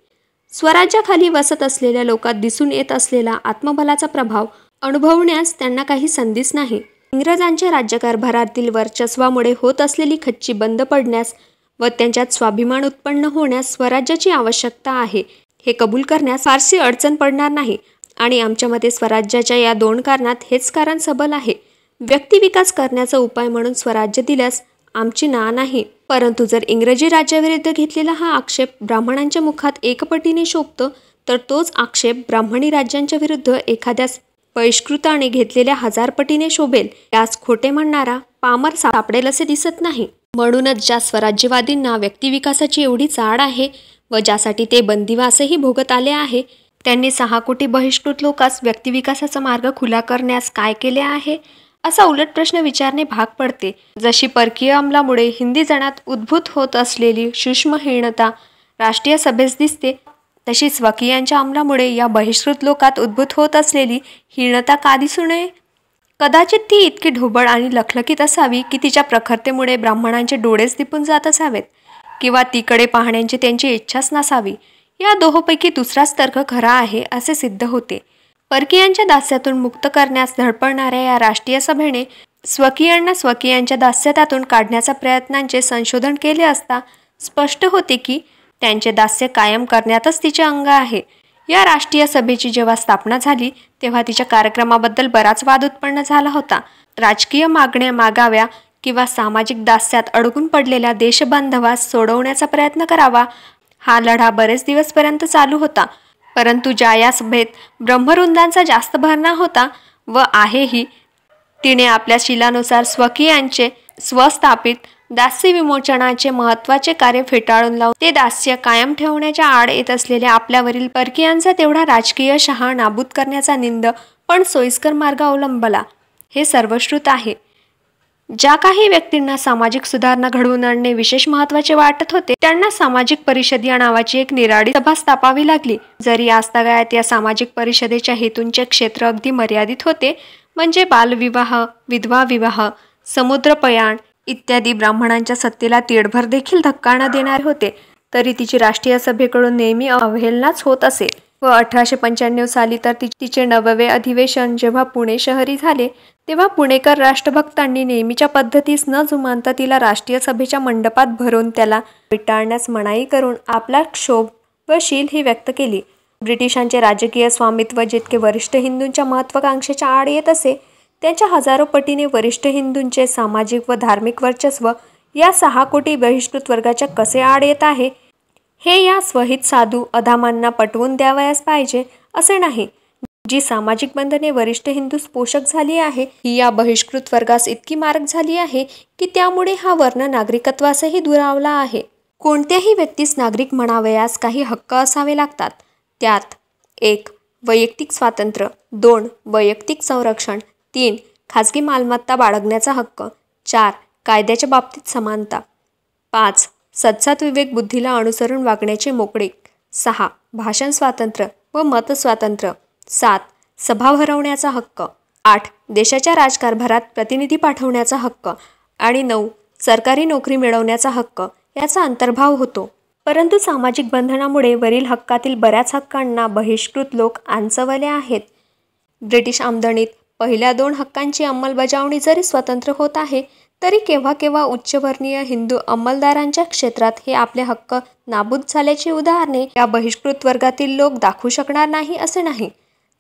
स्वराज्याखाली वसत असलेल्या लोकात दिसून येत असलेला आत्मबलाचा प्रभाव अनुभवण्यास त्यांना काही संधीच नाही. इंग्रजांच्या राज्यकारभारातील वर्चस्वामुळे होत असलेली खच्ची बंद पडण्यास व त्यांच्यात स्वाभिमान उत्पन्न होण्यास स्वराज्याची आवश्यकता आहे हे कबूल करण्यास फारशी अडचण पडणार नाही आणि आमच्या मते स्वराज्याच्या या दोन कारणात हेच कारण सबल आहे. व्यक्तिविकास करण्याचा उपाय म्हणून स्वराज्य दिल्यास आमची ना नाही, परंतु जर इंग्रजी राज्याविरुद्ध घेतलेला हा आक्षेप ब्राह्मणांच्या मुखात एकपटीने शोभतो तर तोच आक्षेप ब्राह्मणी राज्यांच्या विरुद्ध एखाद्यास बहिष्कृताने घेतलेल्या 1000 पटीने शोभेल. त्यास खोटे म्हणणारा पामर सापडेल असे दिसत नाही. म्हणूनच ज्या स्वराज्यवादींना व्यक्तिविकासाची एवढी चाड आहे व ज्यासाठी ते बंदिवासही भोगत आले आहे त्यांनी 6 कोटी बहिष्कृत लोकांस व्यक्तिविकासाचा मार्ग खुला करण्यास काय केले आहे असा उलट प्रश्न विचारणे भाग पडते. जशी परकीय अंमलामुळे हिंदी जणात उद्भूत होत असलेली सूक्ष्महीनता राष्ट्रीय सभेस दिसते तशी स्वकीयांच्या अंमलामुळे या बहिष्कृत लोकात उद्भूत होत असलेली हीनता का दिसू नये. कदाचित ती इतकी ढोबळ आणि लखलखीत असावी की तिच्या प्रखरतेमुळे ब्राह्मणांचे डोळेच दिपून जात असावेत किंवा तीकडे पाहण्याची त्यांची इच्छाच नसावी. या दोहोपैकी दुसराच तर्क खरा आहे असे सिद्ध होते. परकीयांच्या दास्यातून मुक्त करण्यास धडपडणाऱ्या या राष्ट्रीय सभेने स्वकीयांना स्वकीयांच्या दास्यातून काढण्याच्या प्रयत्नांचे संशोधन केले असता स्पष्ट होते की त्यांचे दास्य कायम करण्यातच तिचे अंग आहे. या राष्ट्रीय सभेची जेव्हा स्थापना झाली तेव्हा तिच्या कार्यक्रमाबद्दल बराच वाद उत्पन्न झाला होता. राजकीय मागण्या मागाव्या किंवा सामाजिक दास्यात अडकून पडलेल्या देशबांधवास सोडवण्याचा प्रयत्न करावा हा लढा बरेच दिवसपर्यंत चालू होता. परंतु ज्या या सभेत ब्रह्मवृंदांचा जास्त भरणा होता व आहेही तिने आपल्या शिलानुसार स्वकीयांचे स्वस्थापित दास्य विमोचनाचे महत्त्वाचे कार्य फेटाळून लावून ते दास्य कायम ठेवण्याच्या आड येत असलेल्या आपल्यावरील परकीयांचा तेवढा राजकीय शहा नाबूद करण्याचा निंद पण सोयीस्कर मार्ग अवलंबला हे सर्वश्रुत आहे. ज्या काही व्यक्तींना सामाजिक सुधारणा घडवून आणणे विशेष महत्त्वाचे वाटत होते त्यांना सामाजिक परिषद या नावाची एक निराळी सभा स्थापावी लागली. जरी आजतागायत या सामाजिक परिषदेच्या हेतूंचे क्षेत्र अगदी मर्यादित होते म्हणजे बालविवाह, विधवा विवाह, समुद्रपयाण इत्यादी ब्राह्मणांच्या सत्तेला तीडभर देखील धक्का न देणारे होते, तरी तिची राष्ट्रीय सभेकडून नेहमी अवहेलनाच होत असे. व 1895 साली तर तिचे 9वे अधिवेशन जेव्हा पुणे शहरी झाले तेव्हा पुणेकर राष्ट्रभक्तांनी नेहमीच्या पद्धतीस न जुमानता तिला राष्ट्रीय सभेच्या मंडपात भरून त्याला विटाळण्यास मनाई करून आपला क्षोभ व शील ही व्यक्त केली. ब्रिटिशांचे राजकीय स्वामित्व जितके वरिष्ठ हिंदूंच्या महत्त्वाकांक्षेच्या आड येत असे त्यांच्या हजारो पटीने वरिष्ठ हिंदूंचे सामाजिक व धार्मिक वर्चस्व या 6 कोटी बहिष्कृत वर्गाच्या कसे आड येत आहे हे या स्वहित साधू अधामांना पटवून द्यावयास पाहिजे असे नाही. जी सामाजिक बंधने वरिष्ठ हिंदूस पोषक झाली आहे ही या बहिष्कृत वर्गास इतकी मारक झाली आहे की त्यामुळे हा वर्ण नागरिकत्वासही दुरावला आहे. कोणत्याही व्यक्तीस नागरिक म्हणावयास काही हक्क असावे लागतात. त्यात 1. वैयक्तिक स्वातंत्र्य, 2. वैयक्तिक संरक्षण, 3. खाजगी मालमत्ता बाळगण्याचा हक्क, 4. कायद्याच्या बाबतीत समानता, 5. सद्सद विवेक बुद्धीला अनुसरून वागण्याचे मोकळीक, 6. भाषण स्वातंत्र्य व मत स्वातंत्र्य, 7. सभा भरवण्याचा हक्क, 8. देशाच्या राजकारभारात प्रतिनिधी पाठवण्याचा हक्क आणि 9. सरकारी नोकरी मिळवण्याचा हक्क याचा अंतर्भाव होतो. परंतु सामाजिक बंधनामुळे वरील हक्कातील बऱ्याच हक्कांना बहिष्कृत लोक आंचवले आहेत. ब्रिटिश आमदनीत पहिल्या 2 हक्कांची अंमलबजावणी जरी स्वतंत्र होत आहे तरी केव्हा केव्हा उच्चवर्णीय हिंदू अंमलदारांच्या क्षेत्रात हे आपले हक्क नाबूद झाल्याची उदाहरणे या बहिष्कृत वर्गातील लोक दाखवू शकणार नाही असे नाही.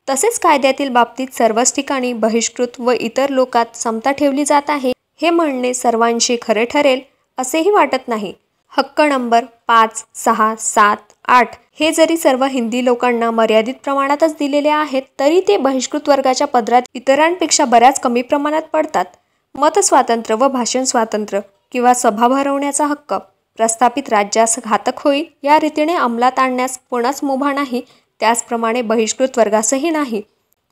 तसेच कायद्यातील बाबतीत सर्वच ठिकाणी बहिष्कृत व इतर लोकात समता ठेवली जात आहे हे म्हणणे सर्वांशी खरे ठरेल असेही वाटत नाही. हक्क नंबर 5, 6, 7, 8 हे जरी सर्व हिंदी लोकांना मर्यादित प्रमाणातच दिलेले आहेत तरी ते बहिष्कृत वर्गाच्या पदरात इतरांपेक्षा बऱ्याच कमी प्रमाणात पडतात. मत स्वातंत्र्य व भाषण स्वातंत्र्य किंवा सभा भरवण्याचा हक्क प्रस्थापित राज्यास घातक होईल या रीतीने अंमलात आणण्यास कोणाच मुभा नाही. त्याचप्रमाणे बहिष्कृत वर्गासही नाही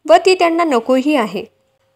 व ती त्यांना नकोही आहे.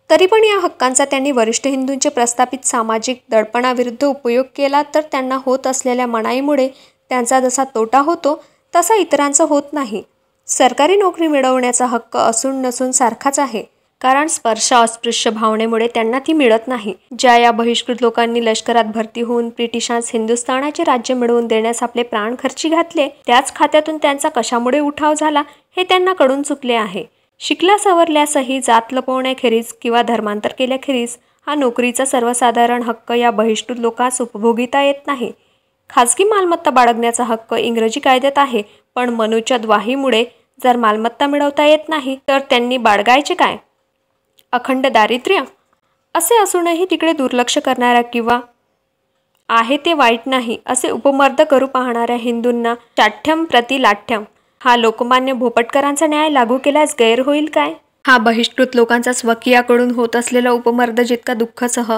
तरी पण या हक्कांचा त्यांनी वरिष्ठ हिंदूंचे प्रस्थापित सामाजिक दडपणाविरुद्ध उपयोग केला तर त्यांना होत असलेल्या मनाईमुळे त्यांचा जसा तोटा होतो तसा इतरांचा होत नाही. सरकारी नोकरी मिळवण्याचा हक्क असून नसून सारखाच आहे कारण स्पर्श अस्पृश्य भावनेमुळे त्यांना ती मिळत नाही. ज्या या बहिष्कृत लोकांनी लष्करात भरती होऊन ब्रिटिशांस हिंदुस्थानाचे राज्य मिळवून देण्यास आपले प्राण खर्ची घातले त्याच खात्यातून त्यांचा कशामुळे उठाव झाला हे त्यांना कळून चुकले आहे. शिकला सवरल्यासही जात लपवण्याखेरीज किंवा धर्मांतर केल्याखेरीज हा नोकरीचा सर्वसाधारण हक्क या बहिष्कृत लोकांस उपभोगिता येत नाही. खाजगी मालमत्ता बाळगण्याचा हक्क इंग्रजी कायद्यात आहे पण मनूच्या द्वाहीमुळे जर मालमत्ता मिळवता येत नाही तर त्यांनी बाळगायचे काय? अखंड दारिद्र्य? असे असूनही तिकडे दुर्लक्ष करणाऱ्या किंवा आहे ते वाईट नाही असे उपमर्द करू पाहणाऱ्या हिंदूंना शाठ्यम प्रति लाठ्यम हा लोकमान्य भोपटकरांचा न्याय लागू केल्यास गैर होईल काय? हा बहिष्कृत लोकांचा स्वकीयाकडून होत असलेला उपमर्द जितका दुःखसह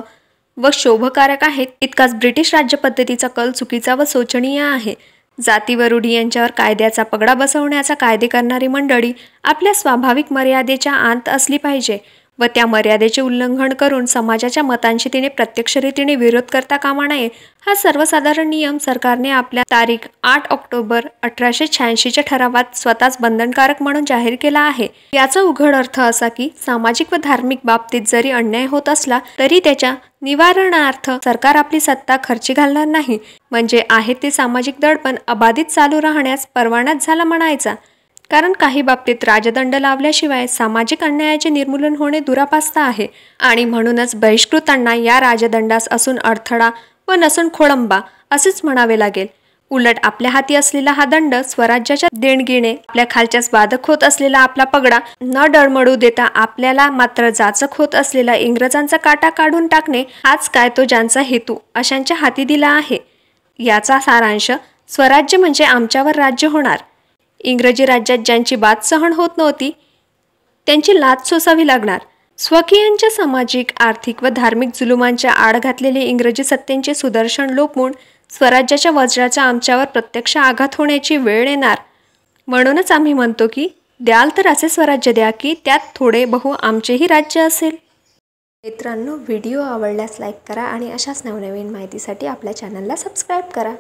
व शोभकारक आहे तितकाच ब्रिटिश राज्यपद्धतीचा कल चुकीचा व शोचनीय आहे. जाती व रूढी यांच्यावर कायद्याचा पगडा बसवण्याचा कायदे करणारी मंडळी आपल्या स्वाभाविक मर्यादेच्या आंत असली पाहिजे व त्या मर्यादेचे उल्लंघन करून समाजाच्या मतांशी तिने प्रत्यक्ष रीतीने विरोध करता कामा नये हा सर्वसाधारण नियम सरकारने आपल्या तारीख 8 ऑक्टोबर 1886च्या ठरावात स्वतःच बंधनकारक म्हणून जाहीर केला आहे. याचा उघड अर्थ असा की सामाजिक व धार्मिक बाबतीत जरी अन्याय होत असला तरी त्याच्या निवारणार्थ सरकार आपली सत्ता खर्ची घालणार नाही म्हणजे आहे ते सामाजिक दडपण अबाधित चालू राहण्यास परवानाच झाला म्हणायचा. कारण काही बाबतीत राजदंड लावल्याशिवाय सामाजिक अन्यायाचे निर्मूलन होणे दुरापास्त आहे आणि म्हणूनच बहिष्कृतांना या राजदंडास असून अडथळा व नसून खोळंबा असेच म्हणावे लागेल. उलट आपल्या हाती असलेला हा दंड स्वराज्याच्या देणगीने आपल्या खालच्यास बाधक होत असलेला आपला पगडा न डळमळू देता आपल्याला मात्र जाचक होत असलेला इंग्रजांचा काटा काढून टाकणे हाच काय तो ज्यांचा हेतू अशांच्या हाती दिला आहे. याचा सारांश स्वराज्य म्हणजे आमच्यावर राज्य होणार. इंग्रजी राज्यात ज्यांची बात सहन होत नव्हती त्यांची लाच सोसावी लागणार. स्वकीयांच्या सामाजिक आर्थिक व धार्मिक जुलुमांच्या आड घातलेले इंग्रजी सत्तेचे सुदर्शन लोपून स्वराज्याच्या वज्राचा आमच्यावर प्रत्यक्ष आघात होण्याची वेळ येणार. म्हणूनच आम्ही म्हणतो की द्याल तर असे स्वराज्य द्या की त्यात थोडे बहु आमचेही राज्य असेल. मित्रांनो, व्हिडिओ आवडल्यास लाईक करा आणि अशाच नवनवीन माहितीसाठी आपल्या चॅनलला सबस्क्राईब करा.